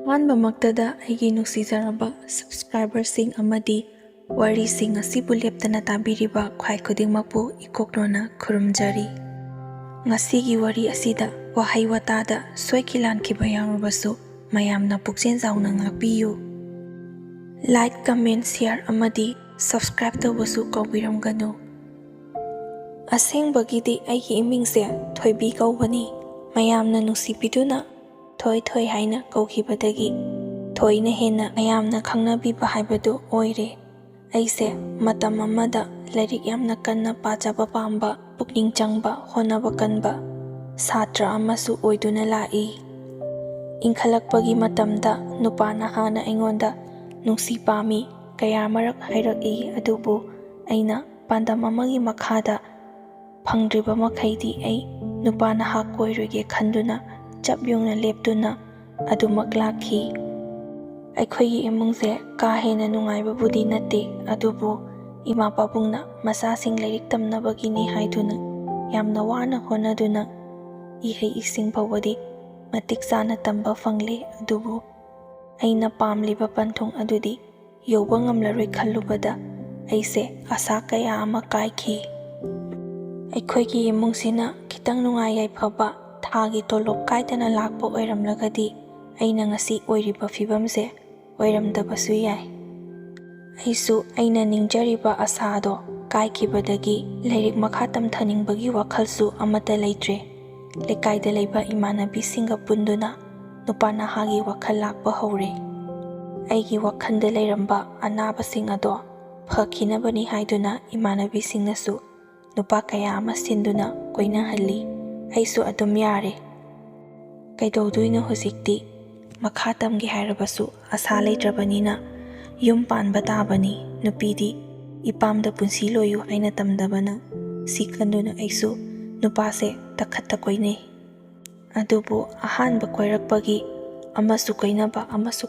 ꯑꯍꯥꯟꯕꯃꯛꯇꯗ ꯑꯩꯒꯤ ꯅꯨꯡꯁꯤꯖꯔꯕ ꯁꯕꯁꯀ꯭ꯔꯥꯏꯕꯔꯁꯤꯡ ꯑꯃꯗꯤ ꯋꯥꯔꯤꯁꯤꯡ ꯑꯁꯤꯕꯨ ꯂꯦꯞꯇꯅ ꯇꯥꯕꯤꯔꯤꯕ ꯈ꯭ꯋꯥꯏ ꯈꯨꯗꯤꯡꯃꯛꯄꯨ ꯏꯀꯣꯛꯂꯣꯟꯅ ꯈꯨꯔꯨꯝꯖꯔꯤ꯫ ꯉꯁꯤꯒꯤ ꯋꯥꯔꯤ ꯑꯁꯤꯗ ꯋꯥꯍꯩ ꯋꯥꯇꯥꯗ ꯁꯣꯏꯈꯤ ꯂꯥꯟꯈꯤꯕ ꯌꯥꯎꯔꯕꯁꯨ ꯃꯌꯥꯝꯅ ꯄꯨꯛꯆꯦꯜ ꯆꯥꯎꯅ ꯉꯥꯛꯄꯤꯌꯨ꯫ ꯂꯥꯏꯛ, ꯀꯃꯦꯟ, ꯁꯤꯌꯔ ꯑꯃꯗꯤ ꯁꯕꯁꯀ꯭ꯔꯥꯏꯕ ꯇꯧꯕꯁꯨ ꯀꯥꯎꯕꯤꯔꯝꯒꯅꯨ꯫ ꯑꯁꯦꯡꯕꯒꯤꯗꯤ ꯑꯩꯒꯤ ꯏꯃꯤꯡꯁꯦ ꯊꯣꯏꯕꯤ ꯀꯧꯕꯅꯤ꯫ ꯃꯌꯥꯝꯅ ꯅꯨꯡꯁꯤꯕꯤꯗꯨꯅ ꯊꯣꯏ ꯊꯣꯏ ꯍꯥꯏꯅ ꯀꯧꯈꯤꯕꯗꯒꯤ ꯊꯣꯏꯅ ꯍꯦꯟꯅ ꯃꯌꯥꯝꯅ ꯈꯪꯅꯕꯤꯕ ꯍꯥꯏꯕꯗꯨ ꯑꯣꯏꯔꯦ꯫ ꯑꯩꯁꯦ ꯃꯇꯝ ꯑꯃꯗ ꯂꯥꯏꯔꯤꯛ ꯌꯥꯝꯅ ꯀꯟꯅ ꯄꯥꯖꯕ ꯄꯥꯝꯕ, ꯄꯨꯛꯅꯤꯡ ꯆꯪꯕ, ꯍꯣꯠꯅꯕ ꯀꯟꯕ ꯁꯥꯇ꯭ꯔ ꯑꯃꯁꯨ ꯑꯣꯏꯗꯨꯅ ꯂꯥꯛꯏ꯫ ꯏꯟꯈꯠꯂꯛꯄꯒꯤ ꯃꯇꯝꯗ ꯅꯨꯄꯥ ꯅꯍꯥꯅ ꯑꯩꯉꯣꯟꯗ ꯅꯨꯡꯁꯤ ꯄꯥꯝꯃꯤ ꯀꯌꯥꯃꯔꯛ ꯍꯥꯏꯔꯛꯏ, ꯑꯗꯨꯕꯨ ꯑꯩꯅ ꯄꯥꯟꯗꯝ ꯑꯃꯒꯤ ꯃꯈꯥꯗ ꯐꯪꯗ꯭ꯔꯤꯕ ꯃꯈꯩꯗꯤ ꯑꯩ ꯅꯨꯄꯥ ꯅꯍꯥ ꯀꯣꯏꯔꯣꯏꯒꯦ ꯈꯟꯗꯨꯅ ꯆꯞ ꯌꯨꯡꯅ ꯂꯦꯞꯇꯨꯅ ꯑꯗꯨꯃꯛ ꯂꯥꯛꯈꯤ꯫ ꯑꯩꯈꯣꯏꯒꯤ ꯏꯃꯨꯡꯁꯦ ꯀꯥ ꯍꯦꯟꯅ ꯅꯨꯡꯉꯥꯏꯕꯕꯨꯗꯤ ꯅꯠꯇꯦ, ꯑꯗꯨꯕꯨ ꯏꯃꯥ ꯄꯥꯕꯨꯡꯅ ꯃꯆꯥꯁꯤꯡ ꯂꯥꯏꯔꯤꯛ ꯇꯝꯅꯕꯒꯤꯅꯤ ꯍꯥꯏꯗꯨꯅ ꯌꯥꯝꯅ ꯋꯥꯅ ꯍꯣꯠꯅꯗꯨꯅ ꯏꯍꯩ ꯏꯁꯤꯡ ꯐꯥꯎꯕꯗꯤ ꯃꯇꯤꯛ ꯆꯥꯅ ꯇꯝꯕ ꯐꯪꯂꯦ꯫ ꯑꯗꯨꯕꯨ ꯑꯩꯅ ꯄꯥꯝꯂꯤꯕ ꯄꯟꯊꯨꯡ ꯑꯗꯨꯗꯤ ꯌꯧꯕ ꯉꯝꯂꯔꯣꯏ ꯈꯜꯂꯨꯕꯗ ꯑꯩꯁꯦ ꯑꯁꯥ ꯀꯌꯥ ꯑꯃ ꯀꯥꯏꯈꯤ꯫ ꯑꯩꯈꯣꯏꯒꯤ ꯏꯃꯨꯡꯁꯤꯅ ꯈꯤꯇꯪ ꯅꯨꯡꯉꯥꯏ ꯌꯥꯏꯐꯕ, ꯊꯥꯒꯤ ꯇꯣꯂꯣꯞ ꯀꯥꯏꯗꯅ ꯂꯥꯛꯄ ꯑꯣꯏꯔꯝꯂꯒꯗꯤ ꯑꯩꯅ ꯉꯁꯤ ꯑꯣꯏꯔꯤꯕ ꯐꯤꯕꯝꯁꯦ ꯑꯣꯏꯔꯝꯗꯕꯁꯨ ꯌꯥꯏ꯫ ꯑꯩꯁꯨ ꯑꯩꯅ ꯅꯤꯡꯖꯔꯤꯕ ꯑꯁꯥꯗꯣ ꯀꯥꯏꯈꯤꯕꯗꯒꯤ ꯂꯥꯏꯔꯤꯛ ꯃꯈꯥ ꯇꯝꯊꯅꯤꯡꯕꯒꯤ ꯋꯥꯈꯜꯁꯨ ꯑꯃꯠꯇ ꯂꯩꯇ꯭ꯔꯦ꯫ ꯂꯩꯀꯥꯏꯗ ꯂꯩꯕ ꯏꯃꯥꯟꯅꯕꯤꯁꯤꯡꯒ ꯄꯨꯟꯗꯨꯅ ꯅꯨꯄꯥ ꯅꯍꯥꯒꯤ ꯋꯥꯈꯜ ꯂꯥꯛꯄ ꯍꯧꯔꯦ꯫ ꯑꯩꯒꯤ ꯋꯥꯈꯜꯗ ꯂꯩꯔꯝꯕ ꯑꯅꯥꯕꯁꯤꯡ ꯑꯗꯣ ꯐꯈꯤꯅꯕꯅꯤ ꯍꯥꯏꯗꯨꯅ ꯏꯃꯥꯟꯅꯕꯤꯁꯤꯡꯅꯁꯨ ꯅꯨꯄꯥ ꯀꯌꯥ ꯑꯃ ꯁꯤꯟꯗꯨꯅ ꯀꯣꯏꯅꯍꯜꯂꯤ꯫ ꯑꯩꯁꯨ ꯑꯗꯨꯝ ꯌꯥꯔꯦ, ꯀꯩꯗꯧꯗꯣꯏꯅꯣ ꯍꯧꯖꯤꯛꯇꯤ, ꯃꯈꯥ ꯇꯝꯒꯦ ꯍꯥꯏꯔꯕꯁꯨ ꯑꯁꯥ ꯂꯩꯇ꯭ꯔꯕꯅꯤꯅ ꯌꯨꯝ ꯄꯥꯟꯕ ꯇꯥꯕꯅꯤ, ꯅꯨꯄꯤꯗꯤ ꯏꯄꯥꯝꯗ ꯄꯨꯟꯁꯤ ꯂꯣꯏꯌꯨ ꯍꯥꯏꯅ ꯇꯝꯗꯕꯅ ꯁꯤ ꯈꯟꯗꯨꯅ ꯑꯩꯁꯨ ꯅꯨꯄꯥꯁꯦ ꯇꯈꯠꯇ ꯀꯣꯏꯅꯩ꯫ ꯑꯗꯨꯕꯨ ꯑꯍꯥꯟꯕ ꯀꯣꯏꯔꯛꯄꯒꯤ ꯑꯃꯁꯨ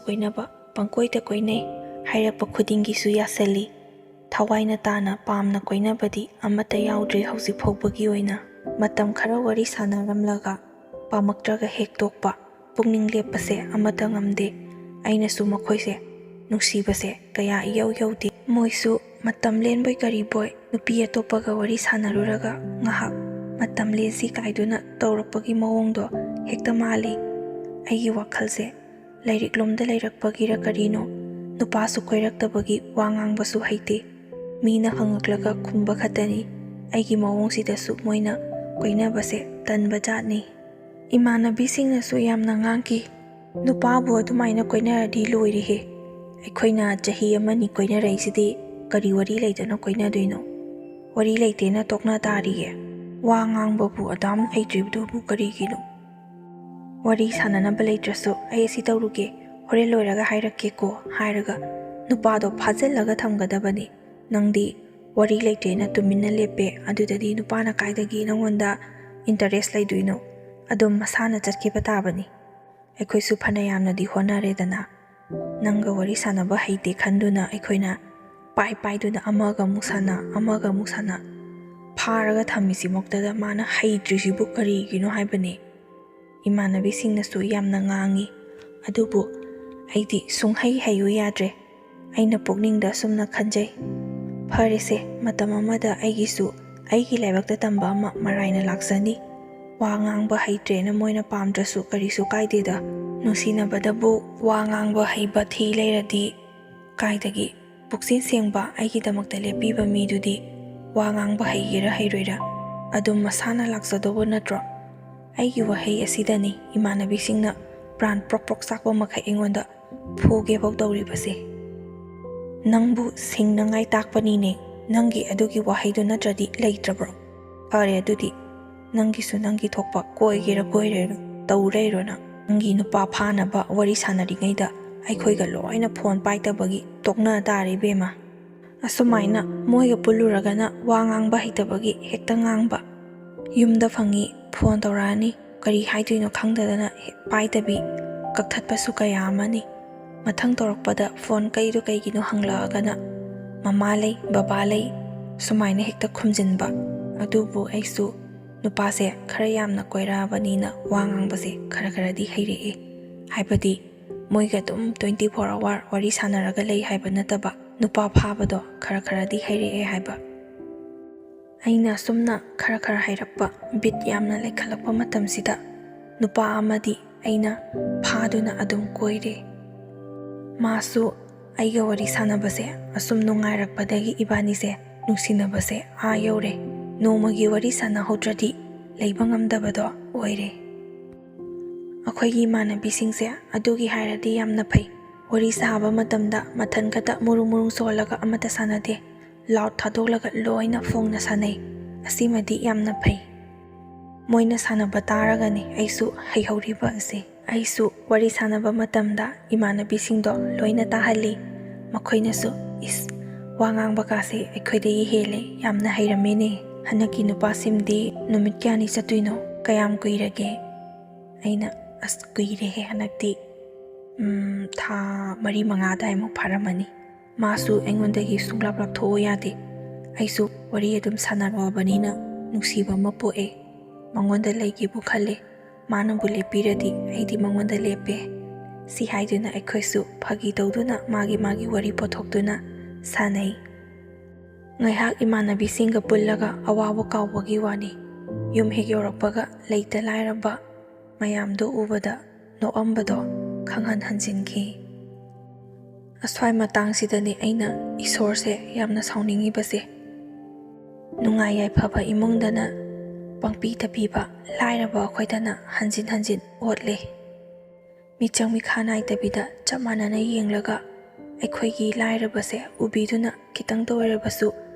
ꯀꯣꯏꯅꯕ ꯄꯪꯀꯣꯏꯗ ꯀꯣꯏꯅꯩ ꯍꯥꯏꯔꯛꯄ ꯈꯨꯗꯤꯡꯒꯤꯁꯨ ꯌꯥꯁꯜꯂꯤ꯫ ꯊꯋꯥꯏꯅ ꯇꯥꯅ ꯄꯥꯝꯅ ꯀꯣꯏꯅꯕꯗꯤ ꯑꯃꯠꯇ ꯌꯥꯎꯗ꯭ꯔꯤ ꯍꯧꯖꯤꯛ ꯐꯥꯎꯕꯒꯤ ꯑꯣꯏꯅ꯫ ꯃꯇꯝ ꯈꯔ ꯋꯥꯔꯤ ꯁꯥꯟꯅꯔꯝꯂꯒ ꯄꯥꯝꯃꯛꯇ꯭ꯔꯒ ꯍꯦꯛ ꯇꯣꯛꯄ, ꯄꯨꯛꯅꯤꯡ ꯂꯦꯞꯄꯁꯦ ꯑꯃꯠꯇ ꯉꯝꯗꯦ꯫ ꯑꯩꯅꯁꯨ ꯃꯈꯣꯏꯁꯦ ꯅꯨꯡꯁꯤꯕꯁꯦ ꯀꯌꯥ ꯏꯌꯧ ꯌꯧꯗꯦ꯫ ꯃꯣꯏꯁꯨ ꯃꯇꯝ ꯂꯦꯟꯕꯣꯏ ꯀꯔꯤꯕꯣꯏ ꯅꯨꯄꯤ ꯑꯇꯣꯞꯄꯒ ꯋꯥꯔꯤ ꯁꯥꯟꯅꯔꯨꯔꯒ ꯉꯥꯏꯍꯥꯛ ꯃꯇꯝ ꯂꯦꯟꯁꯤ ꯀꯥꯏꯗꯨꯅ ꯇꯧꯔꯛꯄꯒꯤ ꯃꯑꯣꯡꯗꯣ ꯍꯦꯛꯇ ꯃꯥꯜꯂꯤ꯫ ꯑꯩꯒꯤ ꯋꯥꯈꯜꯁꯦ ꯂꯥꯏꯔꯤꯛ ꯂꯣꯝꯗ ꯂꯩꯔꯛꯄꯒꯤꯔ ꯀꯔꯤꯅꯣ, ꯅꯨꯄꯥꯁꯨ ꯀꯣꯏꯔꯛꯇꯕꯒꯤ ꯋꯥ ꯉꯥꯡꯕꯁꯨ ꯍꯩꯇꯦ꯫ ꯃꯤꯅ ꯍꯪꯉꯛꯂꯒ ꯈꯨꯝꯕ ꯈꯛꯇꯅꯤ꯫ ꯑꯩꯒꯤ ꯃꯑꯣꯡꯁꯤꯗꯁꯨ ꯃꯣꯏꯅ ꯀꯣꯏꯅꯕꯁꯦ ꯇꯟꯕ ꯖꯥꯠꯅꯤ꯫ ꯏꯃꯥꯟꯅꯕꯤꯁꯤꯡꯅꯁꯨ ꯌꯥꯝꯅ ꯉꯥꯡꯈꯤ, ꯅꯨꯄꯥꯕꯨ ꯑꯗꯨꯃꯥꯏꯅ ꯀꯣꯏꯅꯔꯗꯤ ꯂꯣꯏꯔꯦꯍꯦ, ꯑꯩꯈꯣꯏꯅ ꯆꯍꯤ ꯑꯃꯅꯤ ꯀꯣꯏꯅꯔꯛꯏꯁꯤꯗꯤ ꯀꯔꯤ ꯋꯥꯔꯤ ꯂꯩꯗꯅ ꯀꯣꯏꯅꯗꯣꯏꯅꯣ, ꯋꯥꯔꯤ ꯂꯩꯇꯦꯅ ꯇꯣꯛꯅ ꯇꯥꯔꯤꯌꯦ, ꯋꯥ ꯉꯥꯡꯕꯕꯨ ꯑꯗꯥꯝ ꯍꯩꯇ꯭ꯔꯤꯕꯗꯨꯕꯨ ꯀꯔꯤꯒꯤꯅꯣ, ꯋꯥꯔꯤ ꯁꯥꯟꯅꯅꯕ ꯂꯩꯇ꯭ꯔꯁꯨ ꯑꯩ ꯑꯁꯤ ꯇꯧꯔꯨꯒꯦ, ꯍꯣꯔꯦꯟ ꯂꯣꯏꯔꯒ ꯍꯥꯏꯔꯛꯀꯦꯀꯣ ꯍꯥꯏꯔꯒ ꯅꯨꯄꯥꯗꯣ ꯐꯥꯖꯤꯜꯂꯒ ꯊꯝꯒꯗꯕꯅꯤ꯫ ꯅꯪꯗꯤ ꯋꯥꯔꯤ ꯂꯩꯇꯦꯅ ꯇꯨꯃꯤꯟꯅ ꯂꯦꯞꯄꯦ, ꯑꯗꯨꯗꯗꯤ ꯅꯨꯄꯥꯅ ꯀꯥꯏꯗꯒꯤ ꯅꯪꯉꯣꯟꯗ ꯏꯟꯇꯔꯦꯁ ꯂꯩꯗꯣꯏꯅꯣ, ꯑꯗꯨꯝ ꯃꯁꯥꯅ ꯆꯠꯈꯤꯕ ꯇꯥꯕꯅꯤ꯫ ꯑꯩꯈꯣꯏꯁꯨ ꯐꯅ ꯌꯥꯝꯅꯗꯤ ꯍꯣꯠꯅꯔꯦꯗꯅ, ꯅꯪꯒ ꯋꯥꯔꯤ ꯁꯥꯟꯅꯕ ꯍꯩꯇꯦ ꯈꯟꯗꯨꯅ ꯑꯩꯈꯣꯏꯅ ꯄꯥꯏꯗꯨꯅ ꯑꯃꯒ ꯑꯃꯨꯛ ꯁꯥꯟꯅ ꯐꯥꯔꯒ ꯊꯝꯃꯤꯁꯤꯃꯛꯇꯗ ꯃꯥꯅ ꯍꯩꯇ꯭ꯔꯤꯁꯤꯕꯨ ꯀꯔꯤꯒꯤꯅꯣ ꯍꯥꯏꯕꯅꯤ꯫ ꯏꯃꯥꯟꯅꯕꯤꯁꯤꯡꯅꯁꯨ ꯌꯥꯝꯅ ꯉꯥꯡꯉꯤ, ꯑꯗꯨꯕꯨ ꯑꯩꯗꯤ ꯁꯨꯡꯍꯩ ꯍꯩꯌꯨ ꯌꯥꯗ꯭ꯔꯦ꯫ ꯑꯩꯅ ꯄꯨꯛꯅꯤꯡꯗ ꯁꯨꯝꯅ ꯈꯟꯖꯩ, ꯐꯔꯦꯁꯦ ꯃꯇꯝ ꯑꯃꯗ ꯑꯩꯒꯤꯁꯨ ꯑꯩꯒꯤ ꯂꯥꯏꯕꯛꯇ ꯇꯝꯕ ꯑꯃ ꯃꯔꯥꯏꯅ ꯂꯥꯛꯆꯅꯤ꯫ ꯋꯥ ꯉꯥꯡꯕ ꯍꯩꯇ꯭ꯔꯦꯅ ꯃꯣꯏꯅ ꯄꯥꯝꯗ꯭ꯔꯁꯨ ꯀꯔꯤꯁꯨ ꯀꯥꯏꯗꯦꯗ, ꯅꯨꯡꯁꯤꯅꯕꯗꯕꯨ ꯋꯥ ꯉꯥꯡꯕ ꯍꯩꯕ ꯊꯤ ꯂꯩꯔꯗꯤ ꯀꯥꯏꯗꯒꯤ, ꯄꯨꯛꯆꯦꯜ ꯁꯦꯡꯕ ꯑꯩꯒꯤꯗꯃꯛꯇ ꯂꯦꯞꯄꯤꯕ ꯃꯤꯗꯨꯗꯤ ꯋꯥ ꯉꯥꯡꯕ ꯍꯩꯒꯦꯔꯥ ꯍꯩꯔꯣꯏꯔꯥ ꯑꯗꯨꯝ ꯃꯁꯥꯅ ꯂꯥꯛꯆꯗꯧꯕ ꯅꯠꯇ꯭ꯔꯣ꯫ ꯑꯩꯒꯤ ꯋꯥꯍꯩ ꯑꯁꯤꯗꯅꯤ ꯏꯃꯥꯟꯅꯕꯤꯁꯤꯡꯅ ꯄ꯭ꯔꯥꯟ ꯄ꯭ꯔꯣꯛ ꯄ꯭ꯔꯣꯛ ꯆꯥꯛꯄ ꯃꯈꯩ ꯑꯩꯉꯣꯟꯗ ꯐꯨꯒꯦꯐꯥꯎ ꯇꯧꯔꯤꯕꯁꯦ꯫ ꯅꯪꯕꯨ ꯁꯤꯡꯅꯉꯥꯏ ꯇꯥꯛꯄꯅꯤꯅꯦ, ꯅꯪꯒꯤ ꯑꯗꯨꯒꯤ ꯋꯥꯍꯩꯗꯨ ꯅꯠꯇ꯭ꯔꯗꯤ ꯂꯩꯇ꯭ꯔꯕ꯭ꯔꯣ? ꯐꯔꯦ ꯑꯗꯨꯗꯤ ꯅꯪꯒꯤꯁꯨ ꯅꯪꯒꯤ ꯊꯣꯛꯄ ꯀꯣꯏꯒꯦꯔꯥ ꯀꯣꯏꯔꯣꯏꯔꯥ ꯇꯧꯔꯩꯔꯣꯅ꯫ ꯅꯪꯒꯤ ꯅꯨꯄꯥ ꯐꯥꯅꯕ ꯋꯥꯔꯤ ꯁꯥꯟꯅꯔꯤꯉꯩꯗ ꯑꯩꯈꯣꯏꯒ ꯂꯣꯏꯅ ꯐꯣꯟ ꯄꯥꯏꯗꯕꯒꯤ ꯇꯣꯛꯅ ꯇꯥꯔꯦ ꯏꯕꯦꯝꯃ꯫ ꯑꯁꯨꯃꯥꯏꯅ ꯃꯣꯏꯒ ꯄꯨꯜꯂꯨꯔꯒꯅ ꯋꯥ ꯉꯥꯡꯕ ꯍꯩꯇꯕꯒꯤ ꯍꯦꯛꯇ ꯉꯥꯡꯕ, ꯌꯨꯝꯗ ꯐꯪꯉꯤ ꯐꯣꯟ ꯇꯧꯔꯛꯑꯅꯤ, ꯀꯔꯤ ꯍꯥꯏꯗꯣꯏꯅꯣ ꯈꯪꯗꯗꯅ ꯄꯥꯏꯗꯕꯤ ꯀꯛꯊꯠꯄꯁꯨ ꯀꯌꯥ ꯑꯃꯅꯤ꯫ ꯃꯊꯪ ꯇꯧꯔꯛꯄꯗ ꯐꯣꯟ ꯀꯩꯗꯣ ꯀꯩꯒꯤꯅꯣ ꯍꯪꯂꯛꯑꯒꯅ ꯃꯃꯥ ꯂꯩ ꯕꯕꯥ ꯂꯩ ꯁꯨꯃꯥꯏꯅ ꯍꯦꯛꯇ ꯈꯨꯝꯖꯤꯟꯕ꯫ ꯑꯗꯨꯕꯨ ꯑꯩꯁꯨ ꯅꯨꯄꯥꯁꯦ ꯈꯔ ꯌꯥꯝꯅ ꯀꯣꯏꯔꯛꯑꯕꯅꯤꯅ ꯋꯥ ꯉꯥꯡꯕꯁꯦ ꯈꯔꯗꯤ ꯍꯩꯔꯛꯑꯦ, ꯍꯥꯏꯕꯗꯤ ꯃꯣꯏꯒ ꯑꯗꯨꯝ 24 hour wari ꯁꯥꯟꯅꯔꯒ ꯂꯩ ꯍꯥꯏꯕ ꯅꯠꯇꯕ ꯅꯨꯄꯥ ꯐꯥꯕꯗꯣ ꯈꯔ ꯈꯔꯗꯤ ꯍꯩꯔꯛꯑꯦ ꯍꯥꯏꯕ꯫ ꯑꯩꯅ ꯑꯁꯨꯝꯅ ꯈꯔ ꯍꯩꯔꯛꯄ ꯕꯤꯠ ꯌꯥꯝꯅ ꯂꯩꯈꯠꯂꯛꯄ ꯃꯇꯝꯁꯤꯗ ꯅꯨꯄꯥ ꯑꯃꯗꯤ ꯑꯩꯅ ꯐꯥꯗꯨꯅ ꯑꯗꯨꯝ ꯀꯣꯏꯔꯦ꯫ ꯃꯥꯁꯨ ꯑꯩꯒ ꯋꯥꯔꯤ ꯁꯥꯟꯅꯕꯁꯦ ꯑꯁꯨꯝ ꯅꯨꯡꯉꯥꯏꯔꯛꯄꯗꯒꯤ ꯏꯕꯥꯅꯤꯁꯦ ꯅꯨꯡꯁꯤꯅꯕꯁꯦ ꯌꯧꯔꯦ꯫ ꯅꯣꯡꯃꯒꯤ ꯋꯥꯔꯤ ꯁꯥꯟꯅꯍꯧꯗ꯭ꯔꯗꯤ ꯂꯩꯕ ꯉꯝꯗꯕꯗꯣ ꯑꯣꯏꯔꯦ꯫ ꯑꯩꯈꯣꯏꯒꯤ ꯏꯃꯥꯟꯅꯕꯤꯁꯤꯡꯁꯦ ꯑꯗꯨꯒꯤ ꯍꯥꯏꯔꯗꯤ ꯌꯥꯝꯅ ꯐꯩ꯫ ꯋꯥꯔꯤ ꯁꯥꯕ ꯃꯇꯝꯗ ꯃꯊꯟ ꯈꯛꯇ ꯃꯨꯔꯨꯡ ꯁꯣꯜꯂꯒ ꯑꯃꯠꯇ ꯁꯥꯟꯅꯗꯦ꯫ ꯂꯥꯎꯠ ꯊꯥꯗꯣꯛꯂꯒ ꯂꯣꯏꯅ ꯐꯣꯡꯅ ꯁꯥꯟꯅꯩ꯫ ꯑꯁꯤꯃꯗꯤ ꯌꯥꯝꯅ ꯐꯩ꯫ ꯃꯣꯏꯅ ꯁꯥꯟꯅꯕ ꯇꯥꯔꯒꯅꯤ ꯑꯩꯁꯨ ꯍꯩꯍꯧꯔꯤꯕ ꯑꯁꯤ꯫ ꯑꯩꯁꯨ ꯋꯥꯔꯤ ꯁꯥꯟꯅꯕ ꯃꯇꯝꯗ ꯏꯃꯥꯟꯅꯕꯤꯁꯤꯡꯗꯣ ꯂꯣꯏꯅ ꯇꯥꯍꯜꯂꯤ꯫ ꯃꯈꯣꯏꯅꯁꯨ ꯏꯁ ꯋꯥ ꯉꯥꯡꯕꯀꯥꯁꯦ ꯑꯩꯈꯣꯏꯗꯒꯤ ꯍꯦꯜꯂꯦ, ꯌꯥꯝꯅ ꯍꯩꯔꯝꯃꯦꯅꯦ꯫ ꯍꯟꯗꯛꯀꯤ ꯅꯨꯄꯥꯁꯤꯡꯗꯤ ꯅꯨꯃꯤꯠ ꯀꯌꯥꯅꯤ ꯆꯠꯇꯣꯏꯅꯣ? ꯀꯌꯥꯝ ꯀꯨꯏꯔꯒꯦ? ꯑꯩꯅ ꯑꯁ ꯀꯨꯏꯔꯦꯍꯦ, ꯍꯟꯗꯛꯇꯤ ꯊꯥ 4-5 ꯑꯗꯥꯏꯃꯨꯛ ꯐꯥꯔꯝꯃꯅꯤ꯫ ꯃꯥꯁꯨ ꯑꯩꯉꯣꯟꯗꯒꯤ ꯁꯨꯡꯂꯥꯞ ꯂꯥꯞꯊꯣꯛꯑꯣ ꯌꯥꯗꯦ꯫ ꯑꯩꯁꯨ ꯋꯥꯔꯤ ꯑꯗꯨꯝ ꯁꯥꯟꯅꯔꯛꯑꯕꯅꯤꯅ ꯅꯨꯡꯁꯤꯕ ꯑꯃ ꯄꯣꯛꯑꯦ꯫ ꯃꯉꯣꯟꯗ ꯂꯩꯒꯦꯕꯨ ꯈꯜꯂꯦ꯫ ꯃꯥꯅꯕꯨ ꯂꯦꯞꯄꯤꯔꯗꯤ ꯑꯩꯗꯤ ꯃꯉꯣꯟꯗ ꯂꯦꯞꯄꯦ꯫ ꯁꯤ ꯍꯥꯏꯗꯨꯅ ꯑꯩꯈꯣꯏꯁꯨ ꯐꯥꯒꯤ ꯇꯧꯗꯨꯅ ꯃꯥꯒꯤ ꯋꯥꯔꯤ ꯄꯨꯊꯣꯛꯇꯨꯅ ꯁꯥꯟꯅꯩ꯫ ꯉꯥꯏꯍꯥꯛ ꯏꯃꯥꯟꯅꯕꯤꯁꯤꯡꯒ ꯄꯨꯜꯂꯒ ꯑꯋꯥꯕ ꯀꯥꯎꯕꯒꯤ ꯋꯥꯅꯤ꯫ ꯌꯨꯝ ꯍꯦꯛ ꯌꯧꯔꯛꯄꯒ ꯂꯩꯇ ꯂꯥꯏꯔꯕ ꯃꯌꯥꯝꯗꯣ ꯎꯕꯗ ꯅꯣꯛꯑꯝꯕꯗꯣ ꯈꯪꯍꯟ ꯍꯟꯖꯤꯟꯈꯤ꯫ ꯑꯁ꯭ꯋꯥꯏ ꯃꯇꯥꯡꯁꯤꯗꯅꯤ ꯑꯩꯅ ꯏꯁꯣꯔꯁꯦ ꯌꯥꯝꯅ ꯁꯥꯎꯅꯤꯡꯉꯤꯕꯁꯦ꯫ ꯅꯨꯡꯉꯥꯏ ꯌꯥꯏꯐꯕ ꯏꯃꯨꯡꯗꯅ ꯄꯪꯄꯤꯗ ꯄꯤꯕ, ꯂꯥꯏꯔꯕ ꯑꯩꯈꯣꯏꯗꯅ ꯍꯟꯖꯤꯟ ꯑꯣꯠꯂꯦ꯫ ꯃꯤꯆꯪ ꯃꯤꯈꯥ ꯅꯥꯏꯗꯕꯤꯗ ꯆꯞ ꯃꯥꯟꯅꯅ ꯌꯦꯡꯂꯒ ꯑꯩꯈꯣꯏꯒꯤ ꯂꯥꯏꯔꯕꯁꯦ ꯎꯕꯤꯗꯨꯅ ꯈꯤꯇꯪꯇ ꯑꯣꯏꯔꯕꯁꯨ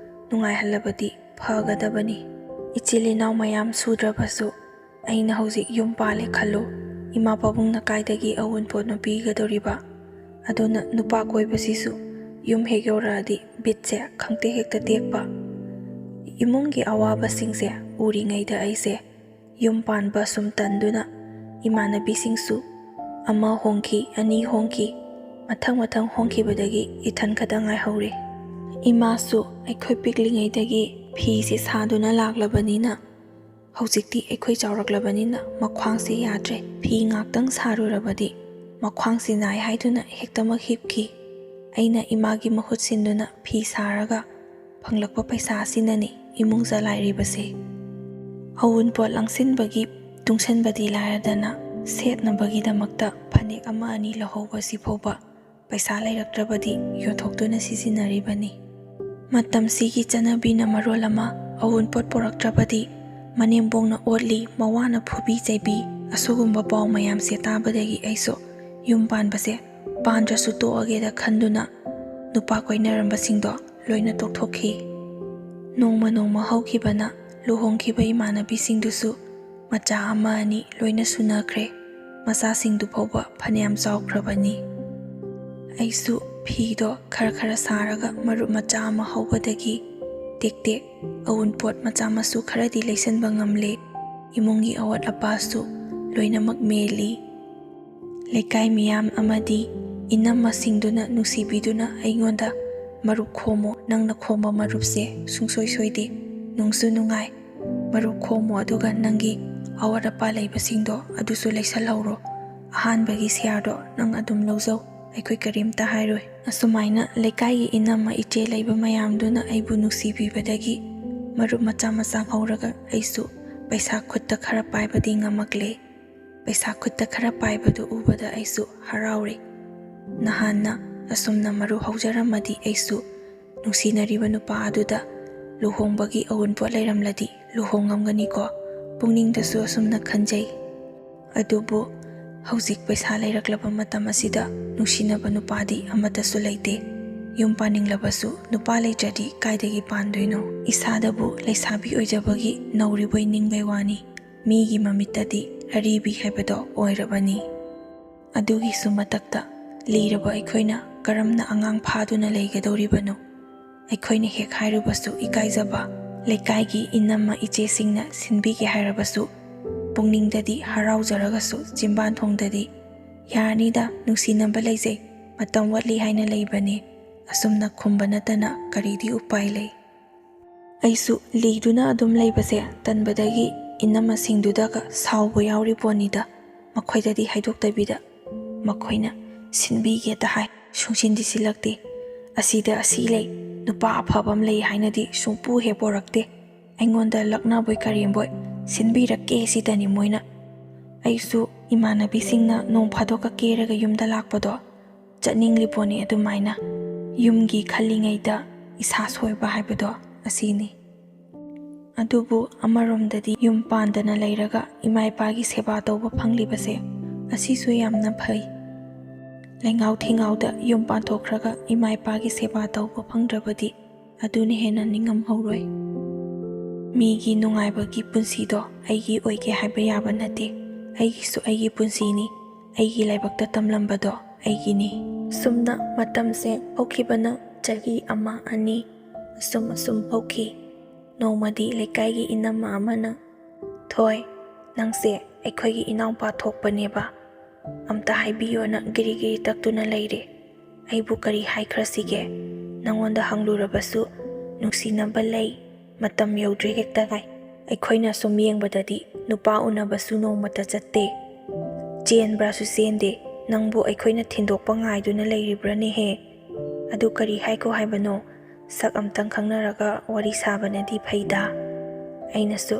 ꯅꯨꯡꯉꯥꯏꯍꯜꯂꯕꯗꯤ ꯐꯒꯗꯕꯅꯤ꯫ ꯏꯆꯤꯜ ꯏꯅꯥꯎ ꯃꯌꯥꯝ ꯁꯨꯗ꯭ꯔꯕꯁꯨ ꯑꯩꯅ ꯍꯧꯖꯤꯛ ꯌꯨꯝ ꯄꯥꯜꯂꯦ ꯈꯜꯂꯣ, ꯏꯃꯥ ꯄꯥꯕꯨꯡꯅ ꯀꯥꯏꯗꯒꯤ ꯑꯎꯟꯄꯣꯠꯅꯣ ꯄꯤꯒꯗꯧꯔꯤꯕ? ꯑꯗꯨꯅ ꯅꯨꯄꯥ ꯀꯣꯏꯕꯁꯤꯁꯨ ꯌꯨꯝ ꯍꯦꯛ ꯌꯧꯔꯛꯑꯗꯤ ꯕꯤꯠꯁꯦ ꯈꯪꯇꯦꯛ ꯍꯦꯛꯇ ꯇꯦꯛꯄ꯫ ꯏꯃꯨꯡꯒꯤ ꯑꯋꯥꯕꯁꯤꯡꯁꯦ ꯎꯔꯤꯉꯩꯗ ꯑꯩꯁꯦ ꯌꯨꯝ ꯄꯥꯟꯕ ꯁꯨꯝ ꯇꯟꯗꯨꯅ ꯏꯃꯥꯟꯅꯕꯤꯁꯤꯡꯁꯨ 1 ꯍꯣꯡꯈꯤ, 2 ꯍꯣꯡꯈꯤ, ꯃꯊꯪ ꯍꯣꯡꯈꯤꯕꯗꯒꯤ ꯏꯊꯟ ꯈꯛꯇ ꯉꯥꯏꯍꯧꯔꯦ꯫ ꯏꯃꯥꯁꯨ ꯑꯩꯈꯣꯏ ꯄꯤꯛꯂꯤꯉꯩꯗꯒꯤ ꯐꯤꯁꯦ ꯁꯥꯗꯨꯅ ꯂꯥꯛꯂꯕꯅꯤꯅ ꯍꯧꯖꯤꯛꯇꯤ ꯑꯩꯈꯣꯏ ꯆꯥꯎꯔꯛꯂꯕꯅꯤꯅ ꯃꯈ꯭ꯋꯥꯡꯁꯦ ꯌꯥꯗ꯭ꯔꯦ꯫ ꯐꯤ ꯉꯥꯛꯇꯪ ꯁꯥꯔꯨꯔꯕꯗꯤ ꯃꯈ꯭ꯋꯥꯡꯁꯤ ꯅꯥꯏ ꯍꯥꯏꯗꯨꯅ ꯍꯦꯛꯇꯃꯛ ꯍꯤꯞꯈꯤ꯫ ꯑꯩꯅ ꯏꯃꯥꯒꯤ ꯃꯍꯨꯠ ꯁꯤꯟꯗꯨꯅ ꯐꯤ ꯁꯥꯔꯒ ꯐꯪꯂꯛꯄ ꯄꯩꯁꯥ ꯑꯁꯤꯅꯅꯤ ꯏꯃꯨꯡ ꯆꯂꯥꯏꯔꯤꯕꯁꯦ꯫ ꯑꯎꯟꯄꯣꯠ ꯂꯪꯁꯤꯟꯕꯒꯤ ꯇꯨꯡꯁꯤꯟꯕꯗꯤ ꯂꯥꯏꯔꯗꯅ ꯁꯦꯠꯅꯕꯒꯤꯗꯃꯛꯇ ꯐꯅꯦꯛ 1-2 ꯂꯧꯍꯧꯕꯁꯤ ꯐꯥꯎꯕ ꯄꯩꯁꯥ ꯂꯩꯔꯛꯇ꯭ꯔꯕꯗꯤ ꯌꯣꯟꯊꯣꯛꯇꯨꯅ ꯁꯤꯖꯤꯟꯅꯔꯤꯕꯅꯤ꯫ ꯃꯇꯝꯁꯤꯒꯤ ꯆꯠꯅꯕꯤꯅ ꯃꯔꯣꯜ ꯑꯃ ꯑꯎꯟꯄꯣꯠ ꯄꯣꯔꯛꯇ꯭ꯔꯕꯗꯤ ꯃꯅꯦꯝꯕꯣꯡꯅ ꯑꯣꯠꯂꯤ, ꯃꯋꯥꯅ ꯐꯨꯕꯤ ꯆꯩꯕꯤ, ꯑꯁꯤꯒꯨꯝꯕ ꯄꯥꯎ ꯃꯌꯥꯝꯁꯦ ꯇꯥꯕꯗꯒꯤ ꯑꯩꯁꯨ ꯌꯨꯝ ꯄꯥꯟꯕꯁꯦ ꯄꯥꯟꯗ꯭ꯔꯁꯨ ꯇꯣꯛꯑꯒꯦꯗ ꯈꯟꯗꯨꯅ ꯅꯨꯄꯥ ꯀꯣꯏꯅꯔꯝꯕꯁꯤꯡꯗꯣ ꯂꯣꯏꯅ ꯇꯣꯛꯊꯣꯛꯈꯤ꯫ ꯅꯣꯡꯃ ꯍꯧꯈꯤꯕꯅ ꯂꯨꯍꯣꯡꯈꯤꯕ ꯏꯃꯥꯟꯅꯕꯤꯁꯤꯡꯗꯨꯁꯨ ꯃꯆꯥ 1-2 ꯂꯣꯏꯅ ꯁꯨꯅꯈ꯭ꯔꯦ꯫ ꯃꯆꯥꯁꯤꯡꯗꯨ ꯐꯥꯎꯕ ꯐꯅꯌꯥꯝ ꯆꯥꯎꯈ꯭ꯔꯕꯅꯤ꯫ ꯑꯩꯁꯨ ꯐꯤꯗꯣ ꯈꯔ ꯁꯥꯔꯒ ꯃꯔꯨꯞ ꯃꯆꯥ ꯑꯃ ꯍꯧꯕꯗꯒꯤ ꯇꯦꯛ ꯑꯎꯟꯄꯣꯠ ꯃꯆꯥ ꯃꯁꯨ ꯈꯔꯗꯤ ꯂꯩꯁꯟꯕ ꯉꯝꯂꯦ꯫ ꯏꯃꯨꯡꯒꯤ ꯑꯋꯥꯠ ꯑꯄꯥꯁꯨ ꯂꯣꯏꯅꯃꯛ ꯃꯦꯜꯂꯤ꯫ ꯂꯩꯀꯥꯏ ꯃꯤꯌꯥꯝ ꯑꯃꯗꯤ ꯏꯅꯝꯃꯁꯤꯡꯗꯨꯅ ꯅꯨꯡꯁꯤꯕꯤꯗꯨꯅ ꯑꯩꯉꯣꯟꯗ ꯃꯔꯨꯞ ꯈꯣꯝꯃꯣ, ꯅꯪꯅ ꯈꯣꯝꯕ ꯃꯔꯨꯞꯁꯦ ꯁꯨꯡꯁꯣꯏ ꯁꯣꯏꯗꯦ, ꯅꯨꯡꯁꯨ ꯅꯨꯡꯉꯥꯏ, ꯃꯔꯨꯞ ꯈꯣꯝꯃꯣ ꯑꯗꯨꯒ ꯅꯪꯒꯤ ꯑꯋꯥꯠ ꯑꯄꯥ ꯂꯩꯕꯁꯤꯡꯗꯣ ꯑꯗꯨꯁꯨ ꯂꯩꯁꯜꯍꯧꯔꯣ꯫ ꯑꯍꯥꯟꯕꯒꯤ ꯁꯤꯌꯥꯔꯗꯣ ꯅꯪ ꯑꯗꯨꯝ ꯂꯧꯖꯧ, ꯑꯩꯈꯣꯏ ꯀꯔꯤꯝꯇ ꯍꯥꯏꯔꯣꯏ꯫ ꯑꯁꯨꯃꯥꯏꯅ ꯂꯩꯀꯥꯏꯒꯤ ꯏꯅꯝꯃ ꯏꯆꯦ ꯂꯩꯕ ꯃꯌꯥꯝꯗꯨꯅ ꯑꯩꯕꯨ ꯅꯨꯡꯁꯤꯕꯤꯕꯗꯒꯤ ꯃꯔꯨꯞ ꯃꯆꯥ ꯍꯧꯔꯒ ꯑꯩꯁꯨ ꯄꯩꯁా ꯈꯨꯠꯇ ꯈꯔ ꯄꯥꯏꯕꯗꯤ ꯉꯝꯃꯛꯂꯦ꯫ ꯄꯩꯁా ꯈꯨꯠꯇꯈꯔ ꯄꯥꯏꯕꯗꯨ ꯎꯕꯗ ꯑꯩꯁꯨ ꯍꯔꯥꯎꯔꯦ꯫ ꯅꯍꯥꯟꯅ ꯑꯁꯨꯝꯅ ꯃꯔꯨꯞ ꯍꯧꯖꯔꯝꯃꯗꯤ ꯑꯩꯁꯨ ꯅꯨꯡꯁꯤꯅꯔꯤꯕ ꯅꯨꯄꯥ ꯑꯗꯨꯗ ꯂꯨꯍꯣꯡꯕꯒꯤ ꯑꯎꯟꯄꯣꯠ ꯂꯩꯔꯝꯂꯗꯤ ꯂꯨꯍꯣꯡꯉꯝꯒꯅꯤꯀꯣ, ꯄꯨꯛꯅꯤꯡꯗꯁꯨ ꯑꯁꯨꯝꯅ ꯈꯟꯖꯩ꯫ ꯑꯗꯨꯕꯨ ꯍꯧꯖꯤꯛ ꯄꯩꯁꯥ ꯂꯩꯔꯛꯂꯕ ꯃꯇꯝ ꯑꯁꯤꯗ ꯅꯨꯡꯁꯤꯅꯕ ꯅꯨꯄꯥꯗꯤ ꯑꯃꯠꯇꯁꯨ ꯂꯩꯇꯦ꯫ ꯌꯨꯝ ꯄꯥꯅꯤꯡꯂꯕꯁꯨ ꯅꯨꯄꯥ ꯂꯩꯇ꯭ꯔꯗꯤ ꯀꯥꯏꯗꯒꯤ ꯄꯥꯟꯗꯣꯏꯅꯣ?ꯏꯁꯥꯗꯕꯨ ꯂꯩꯁꯥꯕꯤ ꯑꯣꯏꯖꯕꯒꯤ ꯅꯧꯔꯤꯕꯣꯏ ꯅꯤꯡꯕꯩ ꯋꯥꯅꯤ, ꯃꯤꯒꯤ ꯃꯃꯤꯠꯇꯗꯤ ꯑꯔꯤꯕꯤ ꯍꯥꯏꯕꯗꯣ ꯑꯣꯏꯔꯕꯅꯤ꯫ ꯑꯗꯨꯒꯤꯁꯨ ꯃꯊꯛꯇ ꯂꯤꯔꯕ ꯑꯩꯈꯣꯏꯅ ꯀꯔꯝꯅ ꯑꯉꯥꯡ ꯐꯥꯗꯨꯅ ꯂꯩꯒꯗꯧꯔꯤꯕꯅꯣ? ꯑꯩꯈꯣꯏꯅ ꯍꯦꯛ ꯍꯥꯏꯔꯨꯕꯁꯨ ꯏꯀꯥꯏꯖꯕ, ꯂꯩꯀꯥꯏꯒꯤ ꯏꯅꯝꯃ ꯏꯆꯦꯁꯤꯡꯅ ꯁꯤꯟꯕꯤꯒꯦ ꯍꯥꯏꯔꯕꯁꯨ ꯄꯨꯛꯅꯤꯡꯗꯗꯤ ꯍꯔꯥꯎꯖꯔꯒꯁꯨ ꯆꯤꯟꯕꯥꯟꯊꯣꯡꯗꯗꯤ ꯌꯥꯔꯅꯤꯗ, ꯅꯨꯡꯁꯤꯅꯕ ꯂꯩꯖꯩ, ꯃꯇꯝ ꯋꯥꯠꯂꯤ ꯍꯥꯏꯅ ꯂꯩꯕꯅꯦ, ꯑꯁꯨꯝꯅ ꯈꯨꯝꯕ ꯅꯠꯇꯅ ꯀꯔꯤꯗꯤ ꯎꯄꯥꯏ ꯂꯩ? ꯑꯩꯁꯨ ꯂꯤꯗꯨꯅ ꯑꯗꯨꯝ ꯂꯩꯕꯁꯦ ꯇꯟꯕꯗꯒꯤ ꯏꯅꯝꯃꯁꯤꯡꯗꯨꯗꯒ ꯁꯥꯎꯕ ꯌꯥꯎꯔꯤ ꯄꯣꯠꯅꯤꯗ꯫ ꯃꯈꯣꯏꯗꯗꯤ ꯍꯥꯏꯗꯣꯛꯇꯕꯤꯗ ꯃꯈꯣꯏꯅ ꯁꯤꯟꯕꯤꯒꯦꯇ ꯍꯥꯏ ꯁꯨꯡꯁꯤꯟꯗꯤ ꯁꯤꯜꯂꯛꯇꯦ ꯑꯁꯤꯗ ꯑꯁꯤ ꯂꯩ ꯅꯨꯄꯥ ꯑꯐꯕ ꯑꯃ ꯂꯩ ꯍꯥꯏꯅꯗꯤ ꯁꯨꯡꯄꯨ ꯍꯦꯛ ꯄꯣꯔꯛꯇꯦ ꯑꯩꯉꯣꯟꯗ ꯂꯛꯅꯕꯣꯏ ꯀꯔꯦꯝꯕꯣꯏ ꯁꯤꯟꯕꯤꯔꯛꯀꯦ ꯁꯤꯗꯅꯤ ꯃꯣꯏꯅ ꯑꯩꯁꯨ ꯏꯃꯥꯟꯅꯕꯤꯁꯤꯡꯅ ꯅꯣꯡ ꯐꯥꯗꯣꯛꯀ ꯀꯦꯔꯒ ꯌꯨꯝꯗ ꯂꯥꯛꯄꯗꯣ ꯆꯠꯅꯤꯡꯂꯤꯄꯣꯅꯤ ꯑꯗꯨꯃꯥꯏꯅ ꯌꯨꯝꯒꯤ ꯈꯜꯂꯤꯉꯩꯗ ꯏꯁꯥ ꯁꯣꯏꯕ ꯍꯥꯏꯕꯗꯣ ꯑꯁꯤꯅꯤ ꯑꯗꯨꯕꯨ ꯑꯃꯔꯣꯝꯗꯗꯤ ꯌꯨꯝ ꯄꯥꯟꯗꯅ ꯂꯩꯔꯒ ꯏꯃꯥ ꯏꯄꯥꯒꯤ ꯁꯦꯕꯥ ꯇꯧꯕ ꯐꯪꯂꯤꯕꯁꯦ ꯑꯁꯤꯁꯨ ꯌꯥꯝꯅ ꯐꯩ ꯂꯩꯉꯥꯎ ꯊꯤꯉꯥꯎꯗ ꯌꯨꯝ ꯄꯥꯟꯊꯣꯛꯈ꯭ꯔꯒ ꯏꯃꯥ ꯏꯄꯥꯒꯤ ꯁꯦꯕꯥ ꯇꯧꯕ ꯐꯪꯗ꯭ꯔꯕꯗꯤ ꯑꯗꯨꯅ ꯍꯦꯟꯅ ꯅꯤꯡꯉꯝꯍꯧꯔꯣꯏ ꯃꯤꯒꯤ ꯅꯨꯡꯉꯥꯏꯕꯒꯤ ꯄꯨꯟꯁꯤꯗꯣ ꯑꯩꯒꯤ ꯑꯣꯏꯒꯦ ꯍꯥꯏꯕ ꯌꯥꯕ ꯅꯠꯇꯦ ꯑꯩꯒꯤꯁꯨ ꯑꯩꯒꯤ ꯄꯨꯟꯁꯤꯅꯤ ꯑꯩꯒꯤ ꯂꯥꯏꯕꯛꯇ ꯇꯝꯂꯝꯕꯗꯣ ꯑꯩꯒꯤꯅꯤ ꯁꯨꯝꯅ ꯃꯇꯝꯁꯦ ꯍꯧꯈꯤꯕꯅ ꯆꯍꯤ 1-2 ꯑꯁꯨꯝ ꯍꯧꯈꯤ ꯅꯣꯡꯃꯗꯤ ꯂꯩꯀꯥꯏꯒꯤ ꯏꯅꯝꯃ ꯑꯃꯅ ꯊꯣꯏ ꯅꯪꯁꯦ ꯑꯩꯈꯣꯏꯒꯤ ꯏꯅꯥꯎꯄꯥ ꯊꯣꯛꯄꯅꯦꯕ ꯑꯝꯇ ꯍꯥꯏꯕꯤꯌꯣꯅ ꯒꯤꯔꯤ ꯒꯤꯔꯤ ꯇꯛꯇꯨꯅ ꯂꯩꯔꯦ ꯑꯩꯕꯨ ꯀꯔꯤ ꯍꯥꯏꯈ꯭ꯔꯁꯤꯒꯦ ꯅꯪꯉꯣꯟꯗ ꯍꯪꯂꯨꯔꯕꯁꯨ ꯅꯨꯡꯁꯤꯅꯕ ꯂꯩ ꯃꯇꯝ ꯌꯧꯗ꯭ꯔꯤ ꯍꯦꯛꯇ ꯍꯥꯏ ꯑꯩꯈꯣꯏꯅ ꯁꯨꯝ ꯌꯦꯡꯕꯗꯗꯤ ꯅꯨꯄꯥ ꯎꯅꯕꯁꯨ ꯅꯣꯡꯃꯇ ꯆꯠꯇꯦ ꯆꯦꯟꯕ꯭ꯔꯥꯁꯨ ꯆꯦꯟꯗꯦ ꯅꯪꯕꯨ ꯑꯩꯈꯣꯏꯅ ꯊꯤꯟꯗꯣꯛꯄ ꯉꯥꯏꯗꯨꯅ ꯂꯩꯔꯤꯕ꯭ꯔꯅꯦꯍꯦ ꯑꯗꯨ ꯀꯔꯤ ꯍꯥꯏꯈꯣ ꯍꯥꯏꯕꯅꯣ ꯁꯛ ꯑꯝꯇꯪ ꯈꯪꯅꯔꯒ ꯋꯥꯔꯤ ꯁꯥꯕꯅꯗꯤ ꯐꯩꯗ ꯑꯩꯅꯁꯨ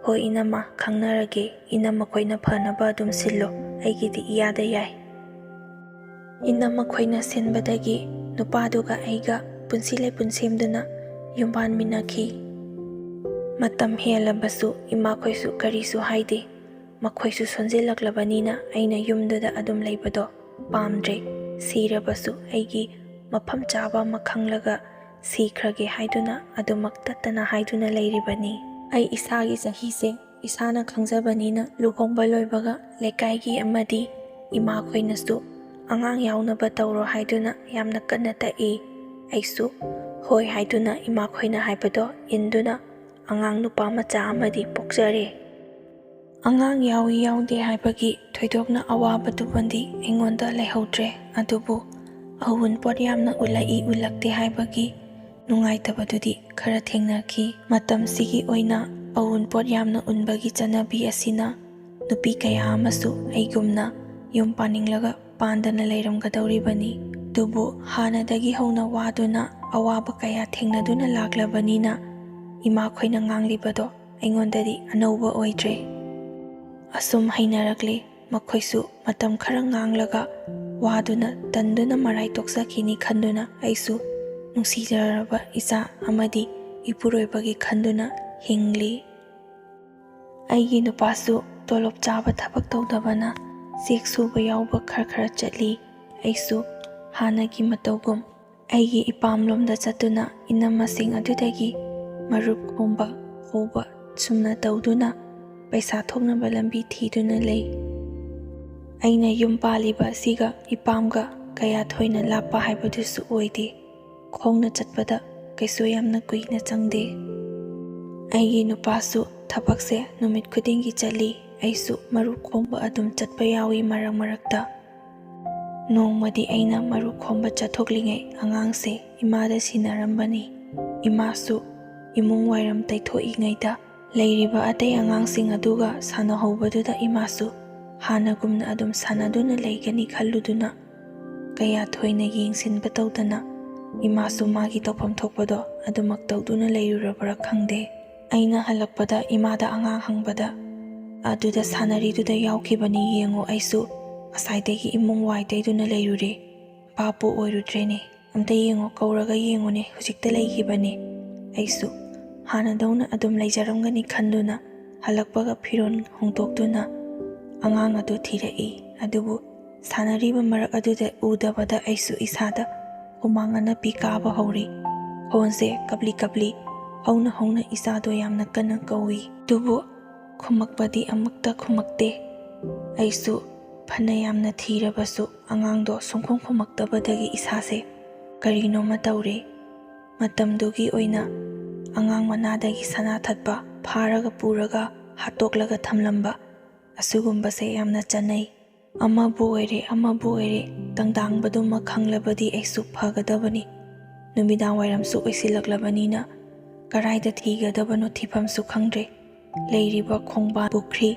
ꯍꯣꯏ ꯏꯅꯝꯃ ꯈꯪꯅꯔꯒꯦ ꯏꯅꯝꯃ ꯈꯣꯏꯅ ꯐꯅꯕ ꯑꯗꯨꯝ ꯁꯤꯜꯂꯣ ꯑꯩꯒꯤꯗꯤ ꯏꯌꯥꯗ ꯌꯥꯏ ꯏꯅꯝꯃ ꯈꯣꯏꯅ ꯁꯤꯟꯕꯗꯒꯤ ꯅꯨꯄꯥꯗꯨꯒ ꯑꯩꯒ ꯄꯨꯟꯁꯤ ꯂꯩꯄꯨꯟ ꯁꯦꯝꯗꯨꯅ ꯌꯨꯝ ꯄꯥꯟꯃꯤꯟꯅꯈꯤ ꯃꯇꯝ ꯍꯦꯜꯂꯕꯁꯨ ꯏꯃꯥꯈꯣꯏꯁꯨ ꯀꯔꯤꯁꯨ ꯍꯥꯏꯗꯦ ꯃꯈꯣꯏꯁꯨ ꯁꯣꯟꯖꯤꯜꯂꯛꯂꯕꯅꯤನ ꯑꯩꯅ ꯌꯨꯝꯗꯨꯗ ꯑꯗꯨꯝ ꯂꯩꯕꯗꯣ ꯄꯥꯝꯗ꯭ꯔꯦ ꯁꯤꯔꯕꯁꯨ ꯑꯩꯒꯤ ꯃꯐꯝ ꯆꯥꯕ ꯑꯃ ꯈꯪꯂꯒ ꯁꯤꯈ꯭ꯔꯒꯦ ꯍꯥꯏꯗꯨꯅ ꯑꯗꯨꯃꯛ ꯇꯠꯇꯅ ꯍꯥꯏꯗꯨꯅ ꯂꯩꯔꯤꯕꯅꯤ ꯑꯩ ꯏꯁꯥꯒꯤ ꯆꯍꯤꯁꯦ ꯏꯁꯥꯅ ꯈꯪꯖꯕꯅꯤꯅ ꯂꯨꯍꯣꯡꯕ ꯂꯣꯏꯕꯒ ꯂꯩꯀꯥꯏꯒꯤ ꯑꯃꯗꯤ ꯏꯃꯥꯈꯣꯏꯅꯁꯨ ꯑꯉꯥꯡ ꯌꯥꯎꯅꯕ ꯇꯧꯔꯣ ꯍꯥꯏꯗꯨꯅ ꯌꯥꯝꯅ ꯀꯟꯅ ꯇꯛꯏ ꯑꯩꯁꯨ ꯍꯣꯏ ꯍꯥꯏꯗꯨꯅ ꯏꯃꯥꯈꯣꯏꯅ ꯍꯥꯏꯕꯗꯣ ꯏꯟꯗꯨꯅ ꯑꯉꯥꯡ ꯅꯨꯄꯥ ꯃꯆꯥ ꯑꯃꯗꯤ ꯄꯣꯛꯆꯔꯦ ꯑꯉꯥꯡ ꯌꯥꯎꯏ ꯌꯥꯎꯗꯦ ꯍꯥꯏꯕꯒꯤ ꯊꯣꯏꯗꯣꯛꯅ ꯑꯋꯥꯕꯗꯨꯕꯨꯗꯤ ꯑꯩꯉꯣꯟꯗ ꯂꯩꯍꯧꯗ꯭ꯔꯦ ꯑꯗꯨꯕꯨ ꯑꯎꯟꯄꯣꯠ ꯌꯥꯝꯅ ꯎꯠꯂꯛꯏ ꯎꯠꯂꯛꯇꯦ ꯍꯥꯏꯕꯒꯤ ꯅꯨꯡꯉꯥꯏꯇꯕꯗꯨꯗꯤ ꯈꯔ ꯊꯦꯡꯅꯈꯤ ꯃꯇꯝꯁꯤꯒꯤ ꯑꯣꯏꯅ ꯑꯎꯟꯄꯣꯠ ꯌꯥꯝꯅ ꯎꯟꯕꯒꯤ ꯆꯠꯅꯕꯤ ꯑꯁꯤꯅ ꯅꯨꯄꯤ ꯀꯌꯥ ꯑꯃꯁꯨ ꯑꯩꯒꯨꯝꯅ ꯌꯨꯝ ꯄꯥꯅꯤꯡꯂꯒ ꯄꯥꯟꯗꯅ ꯂꯩꯔꯝꯒꯗꯧꯔꯤꯕꯅꯤ ꯑꯗꯨꯕꯨ ꯍꯥꯟꯅꯗꯒꯤ ꯍꯧꯅ ꯋꯥꯗꯨꯅ ꯑꯋꯥꯕ ꯀꯌꯥ ꯊꯦꯡꯅꯗꯨꯅ ꯂꯥꯛꯂꯕꯅꯤꯅ ꯏꯃꯥꯈꯣꯏꯅ ꯉꯥꯡꯂꯤꯕꯗꯣ ꯑꯩꯉꯣꯟꯗꯗꯤ ꯑꯅꯧꯕ ꯑꯣꯏꯗ꯭ꯔꯦ ꯑꯁꯨꯝ ꯍꯩꯅꯔꯛꯂꯦ ꯃꯈꯣꯏꯁꯨ ꯃꯇꯝ ꯈꯔ ꯉꯥꯡꯂꯒ ꯋꯥꯗꯨꯅ ꯇꯟꯗꯨꯅ ꯃꯔꯥꯏ ꯇꯣꯛꯆꯈꯤꯅꯤ ꯈꯟꯗꯨꯅ ꯑꯩꯁꯨ ꯅꯨꯡꯁꯤꯖꯔꯕ ꯏꯆꯥ ꯑꯃꯗꯤ ꯏꯄꯨꯔꯣꯏꯕꯒꯤ ꯈꯟꯗꯨꯅ ꯍꯤꯡꯂꯤ ꯑꯩꯒꯤ ꯅꯨꯄꯥꯁꯨ ꯇꯣꯂꯣꯞ ꯆꯥꯕ ꯊꯕꯛ ꯇꯧꯗꯕꯅ ꯆꯦꯛ ꯁꯨꯕ ꯌꯥꯎꯕ ꯈꯔ ꯆꯠꯂꯤ ꯑꯩꯁꯨ ꯍꯥꯟꯅꯒꯤ ꯃꯇꯧꯒꯨꯝ ꯑꯩꯒꯤ ꯏꯄꯥꯝꯂꯣꯝꯗ ꯆꯠꯇꯨꯅ ꯏꯅꯝꯃꯁꯤꯡ ꯑꯗꯨꯗꯒꯤ ꯃꯔꯨꯞ ꯈꯣꯝꯕ ꯍꯧꯕ ꯁꯨꯝꯅ ꯇꯧꯗꯨꯅ ꯄꯩꯁꯥ ꯊꯣꯛꯅꯕ ꯂꯝꯕꯤ ꯊꯤꯗꯨꯅ ꯂꯩ ꯑꯩꯅ ꯌꯨꯝ ꯄꯥꯜꯂꯤꯕ ꯑꯁꯤꯒ ꯏꯄꯥꯝꯒ ꯀꯌꯥ ꯊꯣꯏꯅ ꯂꯥꯞꯄ ꯍꯥꯏꯕꯗꯨꯁꯨ ꯑꯣꯏꯗꯦ ꯈꯣꯡꯅ ꯆꯠꯄꯗ ꯀꯩꯁꯨ ꯌꯥꯝꯅ ꯀꯨꯏꯅ ꯆꯪꯗꯦ ꯑꯩꯒꯤ ꯅꯨꯄꯥꯁꯨ ꯊꯕꯛꯁꯦ ꯅꯨꯃꯤꯠ ꯈꯨꯗꯤꯡꯒꯤ ꯆꯠꯂꯤ ꯑꯩꯁꯨ ꯃꯔꯨꯞ ꯈꯣꯝꯕ ꯑꯗꯨꯝ ꯆꯠꯄ ꯌꯥꯎꯏ ꯃꯔꯛ ꯃꯔꯛꯇ ꯅꯣꯡꯃꯗꯤ ꯑꯩꯅ ꯃꯔꯨꯞ ꯈꯣꯝꯕ ꯆꯠꯊꯣꯛꯂꯤꯉꯩ ꯑꯉꯥꯡꯁꯦ ꯏꯃꯥꯗ ꯁꯤꯟꯅꯔꯝꯕꯅꯤ ꯏꯃꯥꯁꯨ ꯏꯃꯨꯡ ꯋꯥꯏꯔꯝ ꯇꯩꯊꯣꯛꯏꯉꯩꯗ ꯂꯩꯔꯤꯕ ꯑꯇꯩ ꯑꯉꯥꯡꯁꯤꯡ ꯑꯗꯨꯒ ꯁꯥꯟꯅꯍꯧꯕꯗꯨꯗ ꯏꯃꯥꯁꯨ ꯍꯥꯟꯅꯒꯨꯝꯅ ꯑꯗꯨꯝ ꯁꯥꯟꯅꯗꯨꯅ ꯂꯩꯒꯅꯤ ꯈꯜꯂꯨꯗꯨꯅ ꯀꯌꯥ ꯊꯣꯏꯅ ꯌꯦꯡꯁꯤꯟꯕ ꯇꯧꯗꯅ ꯏꯃꯥꯁꯨ ꯃꯥꯒꯤ ꯇꯧꯐꯝ ꯊꯣꯛꯄꯗꯣ ꯑꯗꯨꯃꯛ ꯇꯧꯗꯨꯅ ꯂꯩꯔꯨꯔꯕ꯭ꯔꯥ ꯈꯪꯗꯦ ꯑꯩꯅ ꯍꯜꯂꯛꯄꯗ ꯏꯃꯥꯗ ꯑꯉꯥꯡ ꯍꯪꯕꯗ ꯑꯗꯨꯗ ꯁꯥꯟꯅꯔꯤꯗꯨꯗ ꯌꯥꯎꯈꯤꯕꯅꯤ ꯌꯦꯡꯉꯣ ꯑꯩꯁꯨ ꯉꯁꯥꯏꯗꯒꯤ ꯏꯃꯨꯡ ꯋꯥꯏ ꯇꯩꯗꯨꯅ ꯂꯩꯔꯨꯔꯦ ꯚꯥꯞꯄꯨ ꯑꯣꯏꯔꯨꯗ꯭ꯔꯦꯅꯦ ꯑꯝꯇ ꯌꯦꯡꯉꯣ ꯀꯧꯔꯒ ꯌꯦꯡꯉꯨꯅꯦ ꯍꯧꯖꯤꯛꯇ ꯂꯩꯈꯤꯕꯅꯦ ꯑꯩꯁꯨ ꯍꯥꯟꯅꯗꯧꯅ ꯑꯗꯨꯝ ꯂꯩꯖꯔꯝꯒꯅꯤ ꯈꯟꯗꯨꯅ ꯍꯜꯂꯛꯄꯒ ꯐꯤꯔꯣꯜ ꯍꯣꯡꯗꯣꯛꯇꯨꯅ ꯑꯉꯥꯡ ꯑꯗꯨ ꯊꯤꯔꯛꯏ ꯑꯗꯨꯕꯨ ꯁꯥꯟꯅꯔꯤꯕ ꯃꯔꯛ ꯑꯗꯨꯗ ꯎꯗꯕꯗ ꯑꯩꯁꯨ ꯏꯁꯥꯗ ꯍꯨꯃꯥꯡ ꯑꯅꯞꯄꯤ ꯀꯥꯕ ꯍꯧꯔꯤ ꯈꯣꯟꯁꯦ ꯀꯞꯂꯤ ꯍꯧꯅ ꯏꯆꯥꯗꯣ ꯌꯥꯝꯅ ꯀꯟꯅ ꯀꯧꯏ ꯑꯗꯨꯕꯨ ꯈꯨꯝꯃꯛꯄꯗꯤ ꯑꯃꯨꯛꯇ ꯈꯨꯝꯃꯛꯇꯦ ꯑꯩꯁꯨ ꯐꯅ ꯌꯥꯝꯅ ꯊꯤꯔꯕꯁꯨ ꯑꯉꯥꯡꯗꯣ ꯁꯨꯡꯈꯨꯝ ꯈꯨꯝꯃꯛꯇꯕꯗꯒꯤ ꯏꯁꯥꯁꯦ ꯀꯔꯤꯅꯣꯃ ꯇꯧꯔꯦ ꯃꯇꯝꯗꯨꯒꯤ ꯑꯣꯏꯅ ꯑꯉꯥꯡ ꯃꯅꯥꯗꯒꯤ ꯁꯅꯥ ꯊꯠꯄ ꯐꯥꯔꯒ ꯄꯨꯔꯒ ꯍꯥꯠꯇꯣꯛꯂꯒ ꯊꯝꯂꯝꯕ ꯑꯁꯤꯒꯨꯝꯕꯁꯦ ꯌꯥꯝꯅ ꯆꯠꯅꯩ ꯑꯃꯕꯨ ꯑꯣꯏꯔꯦ ꯇꯪꯗꯥꯡꯕꯗꯨꯃ ꯈꯪꯂꯕꯗꯤ ꯑꯩꯁꯨ ꯐꯒꯗꯕꯅꯤ ꯅꯨꯃꯤꯗꯥꯡ ꯋꯥꯏꯔꯝꯁꯨ ꯑꯣꯏꯁꯤꯜꯂꯛꯂꯕꯅꯤꯅ ꯀꯔꯥꯏꯗ ꯊꯤꯒꯗꯕꯅꯣ ꯊꯤꯐꯝꯁꯨ ꯈꯪꯗ꯭ꯔꯦ ꯂꯩꯔꯤꯕ ꯈꯣꯡꯕꯥꯟ ꯄꯨꯈ꯭ꯔꯤ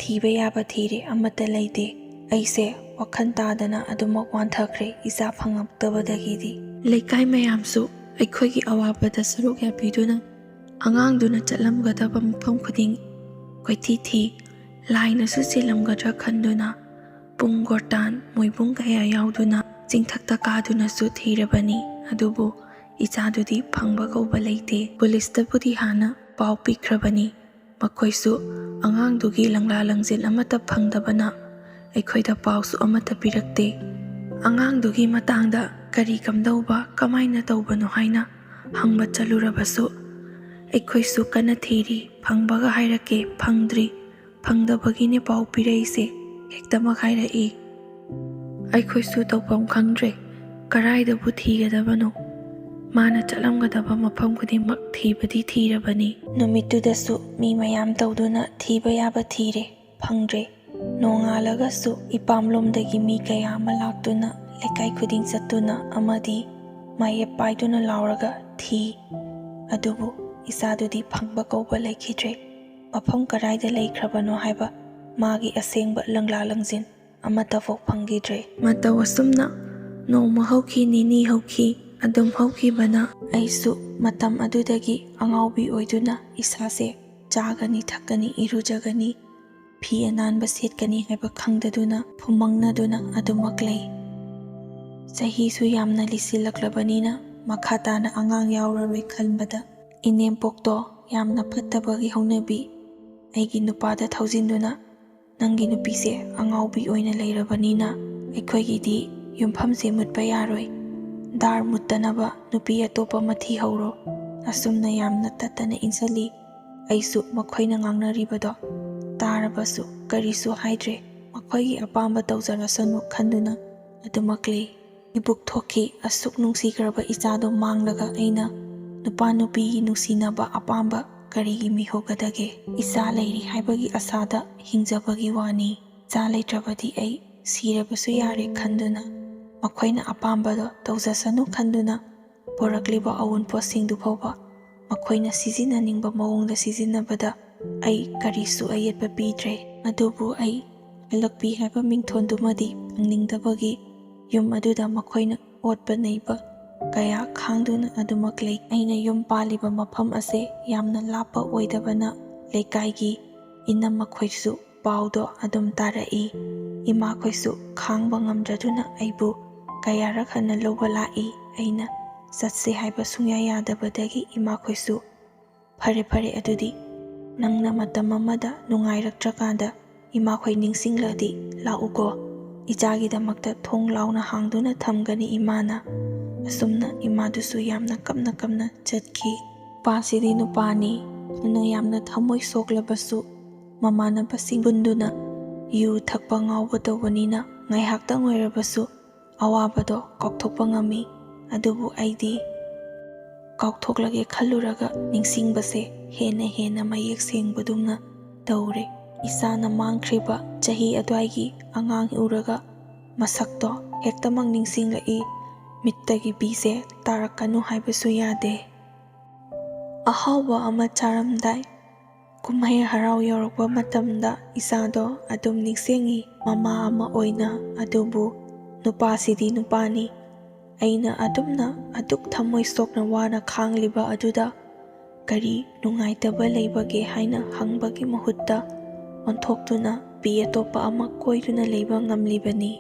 ꯊꯤꯕ ꯌꯥꯕ ꯊꯤꯔꯦ ꯑꯃꯠꯇ ꯂꯩꯇꯦ ꯑꯩꯁꯦ ꯋꯥꯈꯜ ꯇꯥꯗꯅ ꯑꯗꯨꯃꯛ ꯋꯥꯟꯊꯈ꯭ꯔꯦ ꯏꯆꯥ ꯐꯪꯉꯛꯇꯕꯗꯒꯤꯗꯤ꯫ ꯂꯩꯀꯥꯏ ꯃꯌꯥꯝꯁꯨ ꯑꯩꯈꯣꯏꯒꯤ ꯑꯋꯥꯕꯗ ꯁꯔꯨꯛ ꯌꯥꯕꯤꯗꯨꯅ ꯑꯉꯥꯡꯗꯨꯅ ꯆꯠꯂꯝꯒꯗꯕ ꯃꯐꯝ ꯈꯨꯗꯤꯡ ꯀꯣꯏꯊꯤ ꯊꯤ, ꯂꯥꯏꯅꯁꯨ ꯆꯦꯜꯂꯝꯒꯗ꯭ꯔꯥ ꯈꯟꯗꯨꯅ ꯄꯨꯡ ꯒꯣꯔꯇꯥꯟ ꯃꯣꯏꯕꯨꯡ ꯀꯌꯥ ꯌꯥꯎꯗꯨꯅ ꯆꯤꯡꯊꯛꯇ ꯀꯥꯗꯨꯅꯁꯨ ꯊꯤꯔꯕꯅꯤ, ꯑꯗꯨꯕꯨ ꯏꯆꯥꯗꯨꯗꯤ ꯐꯪꯕ ꯀꯧꯕ ꯂꯩꯇꯦ꯫ ꯄꯨꯂꯤꯁꯇꯕꯨꯗꯤ ꯍꯥꯟꯅ ꯄꯥꯎ ꯄꯤꯈ꯭ꯔꯕꯅꯤ, ꯃꯈꯣꯏꯁꯨ ꯑꯉꯥꯡꯗꯨꯒꯤ ꯂꯪꯂꯥ ꯂꯪꯖꯤꯟ ꯑꯃꯠꯇ ꯐꯪꯗꯕꯅ ꯑꯩꯈꯣꯏꯗ ꯄꯥꯎꯁꯨ ꯑꯃꯠꯇ ꯄꯤꯔꯛꯇꯦ꯫ ꯑꯉꯥꯡꯗꯨꯒꯤ ꯃꯇꯥꯡꯗ ꯀꯔꯤ ꯀꯝꯗꯧꯕ ꯀꯃꯥꯏꯅ ꯇꯧꯕꯅꯣ ꯍꯥꯏꯅ ꯍꯪꯕ ꯆꯠꯂꯨꯔꯕꯁꯨ ꯑꯩꯈꯣꯏꯁꯨ ꯀꯟꯅ ꯊꯤꯔꯤ, ꯐꯪꯕꯒ ꯍꯥꯏꯔꯛꯀꯦ, ꯐꯪꯗ꯭ꯔꯤ, ꯐꯪꯗꯕꯒꯤꯅꯦ ꯄꯥꯎ ꯄꯤꯔꯛꯏꯁꯦ ꯍꯦꯛꯇꯃꯛ ꯍꯥꯏꯔꯛꯏ꯫ ꯑꯩꯈꯣꯏꯁꯨ ꯇꯧꯐꯝ ꯈꯪꯗ꯭ꯔꯦ, ꯀꯔꯥꯏꯗꯕꯨ ꯊꯤꯒꯗꯕꯅꯣ? ꯃꯥꯅ ꯆꯠꯂꯝꯒꯗꯕ ꯃꯐꯝ ꯈꯨꯗꯤꯡꯃꯛ ꯊꯤꯕꯗꯤ ꯊꯤꯔꯕꯅꯤ꯫ ꯅꯨꯃꯤꯠꯇꯨꯗꯁꯨ ꯃꯤ ꯃꯌꯥꯝ ꯇꯧꯗꯨꯅ ꯊꯤꯕ ꯌꯥꯕ ꯊꯤꯔꯦ, ꯐꯪꯗ꯭ꯔꯦ꯫ ꯅꯣꯡꯉꯥꯜꯂꯒꯁꯨ ꯏꯄꯥꯝꯂꯣꯝꯗꯒꯤ ꯃꯤ ꯀꯌꯥ ꯑꯃ ꯂꯥꯛꯇꯨꯅ ꯂꯩꯀꯥꯏ ꯈꯨꯗꯤꯡ ꯆꯠꯇꯨꯅ ꯑꯃꯗꯤ ꯃꯥꯌꯦꯞ ꯄꯥꯏꯗꯨꯅ ꯂꯥꯎꯔꯒ ꯊꯤ, ꯑꯗꯨꯕꯨ ꯏꯆꯥꯗꯨꯗꯤ ꯐꯪꯕ ꯀꯧꯕ ꯂꯩꯈꯤꯗ꯭ꯔꯦ꯫ ꯃꯐꯝ ꯀꯔꯥꯏꯗ ꯂꯩꯈ꯭ꯔꯕꯅꯣ ꯍꯥꯏꯕ ꯃꯥꯒꯤ ꯑꯁꯦꯡꯕ ꯂꯪꯂꯥ ꯂꯪꯖꯤꯟ ꯑꯃꯠꯇꯐꯥꯎ ꯐꯪꯈꯤꯗ꯭ꯔꯦ꯫ ꯃꯇꯧ ꯑꯁꯨꯝꯅ ꯅꯣꯡꯃ ꯍꯧꯈꯤ, ꯅꯤꯅꯤ ꯍꯧꯈꯤ, ꯑꯗꯨꯝ ꯍꯧꯈꯤꯕꯅ ꯑꯩꯁꯨ ꯃꯇꯝ ꯑꯗꯨꯗꯒꯤ ꯑꯉꯥꯎꯕꯤ ꯑꯣꯏꯗꯨꯅ ꯏꯁꯥꯁꯦ ꯆꯥꯒꯅꯤ, ꯊꯛꯀꯅꯤ, ꯏꯔꯨꯖꯒꯅꯤ, ꯐꯤ ꯑꯅꯥꯟꯕ ꯁꯦꯠꯀꯅꯤ ꯍꯥꯏꯕ ꯈꯪꯗꯗꯨꯅ ꯐꯨꯃꯪꯅꯗꯨꯅ ꯑꯗꯨꯃꯛ ꯂꯩ꯫ ꯆꯍꯤꯁꯨ ꯌꯥꯝꯅ ꯂꯤꯁꯤꯜꯂꯛꯂꯕꯅꯤꯅ ꯃꯈꯥ ꯇꯥꯅ ꯑꯉꯥꯡ ꯌꯥꯎꯔꯔꯣꯏ ꯈꯟꯕꯗ ꯏꯅꯦꯝꯄꯣꯛꯇꯣ ꯌꯥꯝꯅ ꯐꯠꯇꯕꯒꯤ ꯍꯧꯅꯕꯤ ꯑꯩꯒꯤ ꯅꯨꯄꯥꯗ ꯊꯧꯖꯤꯟꯗꯨꯅ, ꯅꯪꯒꯤ ꯅꯨꯄꯤꯁꯦ ꯑꯉꯥꯎꯕꯤ ꯑꯣꯏꯅ ꯂꯩꯔꯕꯅꯤꯅ ꯑꯩꯈꯣꯏꯒꯤꯗꯤ ꯌꯨꯝꯐꯝꯁꯦ ꯃꯨꯠꯄ ꯌꯥꯔꯣꯏ, ꯗꯥꯔ ꯃꯨꯠꯇꯅꯕ ꯅꯨꯄꯤ ꯑꯇꯣꯞꯄ ꯑꯃ ꯊꯤꯍꯧꯔꯣ, ꯑꯁꯨꯝꯅ ꯌꯥꯝꯅ ꯇꯠꯇꯅ ꯏꯟꯁꯤꯜꯂꯤ꯫ ꯑꯩꯁꯨ ꯃꯈꯣꯏꯅ ꯉꯥꯡꯅꯔꯤꯕꯗꯣ ꯇꯥꯔꯕꯁꯨ ꯀꯔꯤꯁꯨ ꯍꯥꯏꯗ꯭ꯔꯦ, ꯃꯈꯣꯏꯒꯤ ꯑꯄꯥꯝꯕ ꯇꯧꯖꯔꯁꯅꯨ ꯈꯟꯗꯨꯅ ꯑꯗꯨꯃꯛ ꯂꯩ꯫ ꯏꯕꯨꯛ ꯊꯣꯛꯈꯤ, ꯑꯁꯨꯛ ꯅꯨꯡꯁꯤꯈ꯭ꯔꯕ ꯏꯆꯥꯗꯣ ꯃꯥꯡꯂꯒ ꯑꯩꯅ ꯅꯨꯄꯥ ꯅꯨꯄꯤꯒꯤ ꯅꯨꯡꯁꯤꯅꯕ ꯑꯄꯥꯝꯕ ꯀꯔꯤꯒꯤ ꯃꯤꯍꯧꯒꯗꯒꯦ? ꯏꯆꯥ ꯂꯩꯔꯤ ꯍꯥꯏꯕꯒꯤ ꯑꯁꯥꯗ ꯍꯤꯡꯖꯕꯒꯤ ꯋꯥꯅꯤ, ꯏꯆꯥ ꯂꯩꯇ꯭ꯔꯕꯗꯤ ꯑꯩ ꯁꯤꯔꯕꯁꯨ ꯌꯥꯔꯦ ꯈꯟꯗꯨꯅ ꯃꯈꯣꯏꯅ ꯑꯄꯥꯝꯕꯗꯣ ꯇꯧꯖꯁꯅꯨ ꯈꯟꯗꯨꯅ ꯄꯣꯔꯛꯂꯤꯕ ꯑꯎꯟꯄꯣꯠꯁꯤꯡꯗꯨ ꯐꯥꯎꯕ ꯃꯈꯣꯏꯅ ꯁꯤꯖꯤꯟꯅꯅꯤꯡꯕ ꯃꯑꯣꯡꯗ ꯁꯤꯖꯤꯟꯅꯕꯗ ꯑꯩ ꯀꯔꯤꯁꯨ ꯑꯌꯦꯠꯄ ꯄꯤꯗ꯭ꯔꯦ꯫ ꯑꯗꯨꯕꯨ ꯑꯩ ꯍꯜꯂꯛꯄꯤ ꯍꯥꯏꯕ ꯃꯤꯡꯊꯣꯟꯗꯨꯃꯗꯤ ꯐꯪꯅꯤꯡꯗꯕꯒꯤ ꯌꯨꯝ ꯑꯗꯨꯗ ꯃꯈꯣꯏꯅ ꯑꯣꯠꯄ ꯅꯩꯕ ꯀꯌꯥ ꯈꯥꯡꯗꯨꯅ ꯑꯗꯨꯃꯛ ꯂꯩ꯫ ꯑꯩꯅ ꯌꯨꯝ ꯄꯥꯜꯂꯤꯕ ꯃꯐꯝ ꯑꯁꯦ ꯌꯥꯝꯅ ꯂꯥꯞꯄ ꯑꯣꯏꯗꯕꯅ ꯂꯩꯀꯥꯏꯒꯤ ꯏꯅꯝꯃꯈꯣꯏꯁꯨ ꯄꯥꯎꯗꯣ ꯑꯗꯨꯝ ꯇꯥꯔꯛꯏ꯫ ꯏꯃꯥꯈꯣꯏꯁꯨ ꯈꯥꯡꯕ ꯉꯝꯗ꯭ꯔꯗꯨꯅ ꯑꯩꯕꯨ ꯀꯌꯥꯔꯛ ꯍꯟꯅ ꯂꯧꯕ ꯂꯥꯛꯏ꯫ ꯑꯩꯅ ꯆꯠꯁꯦ ꯍꯥꯏꯕ ꯁꯨꯡꯌꯥ ꯌꯥꯗꯕꯗꯒꯤ ꯏꯃꯥꯈꯣꯏꯁꯨ ꯐꯔꯦ ꯐꯔꯦ ꯑꯗꯨꯗꯤ ꯅꯪꯅ ꯃꯇꯝ ꯑꯃꯗ ꯅꯨꯡꯉꯥꯏꯔꯛꯇ꯭ꯔꯀꯥꯟꯗ ꯏꯃꯥꯈꯣꯏ ꯅꯤꯡꯁꯤꯡꯂꯗꯤ ꯂꯥꯛꯎꯀꯣ, ꯏꯆꯥꯒꯤꯗꯃꯛꯇ ꯊꯣꯡ ꯂꯥꯎꯅ ꯍꯥꯡꯗꯨꯅ ꯊꯝꯒꯅꯤ ꯏꯃꯥꯅ꯫ ꯑꯁꯨꯝꯅ ꯏꯃꯥꯗꯨꯁꯨ ꯌꯥꯝꯅ ꯀꯞꯅ ꯀꯞꯅ ꯆꯠꯈꯤ꯫ ꯅꯨꯄꯥꯁꯤꯗꯤ ꯅꯨꯄꯥꯅꯤ, ꯐꯅ ꯌꯥꯝꯅ ꯊꯃꯣꯏ ꯁꯣꯛꯂꯕꯁꯨ ꯃꯃꯥꯟꯅꯕꯁꯤꯡ ꯄꯨꯟꯗꯨꯅ ꯌꯨ ꯊꯛꯄ ꯉꯥꯎꯕ ꯇꯧꯕꯅꯤꯅ ꯉꯥꯏꯍꯥꯛꯇꯪ ꯑꯣꯏꯔꯕꯁꯨ ꯑꯋꯥꯕꯗꯣ ꯀꯥꯎꯊꯣꯛꯄ ꯉꯝꯃꯤ꯫ ꯑꯗꯨꯕꯨ ꯑꯩꯗꯤ ꯀꯥꯎꯊꯣꯛꯂꯒꯦ ꯈꯜꯂꯨꯔꯒ ꯅꯤꯡꯁꯤꯡꯕꯁꯦ ꯍꯦꯟꯅ ꯍꯦꯟꯅ ꯃꯌꯦꯛ ꯁꯦꯡꯕꯗꯨꯝꯅ ꯇꯧꯔꯦ꯫ ꯏꯆꯥꯅ ꯃꯥꯡꯈ꯭ꯔꯤꯕ ꯆꯍꯤ ꯑꯗꯨꯋꯥꯏꯒꯤ ꯑꯉꯥꯡ ꯎꯔꯒ ꯃꯁꯛꯇꯣ ꯍꯦꯛꯇꯃꯛ ꯅꯤꯡꯁꯤꯡꯂꯛꯏ꯫ ꯃꯤꯠꯇꯒꯤ ꯄꯤꯁꯦ ꯇꯥꯔꯛꯀꯅꯨ ꯍꯥꯏꯕꯁꯨ ꯌꯥꯗꯦ꯫ ꯑꯍꯥꯎꯕ ꯑꯃ ꯆꯥꯔꯝꯗꯥꯏ, ꯀꯨꯝꯍꯩ ꯍꯔꯥꯎ ꯌꯧꯔꯛꯄ ꯃꯇꯝꯗ ꯏꯆꯥꯗꯣ ꯑꯗꯨꯝ ꯅꯤꯡꯁꯤꯡꯉꯤ ꯃꯃꯥ ꯑꯃ ꯑꯣꯏꯅ꯫ ꯑꯗꯨꯕꯨ ꯅꯨꯄꯥꯁꯤꯗꯤ ꯅꯨꯄꯥꯅꯤ, ꯑꯩꯅ ꯑꯗꯨꯝꯅ ꯑꯗꯨꯛ ꯊꯃꯣꯏ ꯁꯣꯛꯅ ꯋꯥꯅ ꯈꯥꯡꯂꯤꯕ ꯑꯗꯨꯗ ꯀꯔꯤ ꯅꯨꯡꯉꯥꯏꯇꯕ ꯂꯩꯕꯒꯦ ꯍꯥꯏꯅ ꯍꯪꯕꯒꯤ ꯃꯍꯨꯠꯇ ꯑꯣꯟꯊꯣꯛꯇꯨꯅ ꯅꯨꯄꯤ ꯑꯇꯣꯞꯄ ꯑꯃ ꯀꯣꯏꯗꯨꯅ ꯂꯩꯕ ꯉꯝꯂꯤꯕꯅꯤ꯫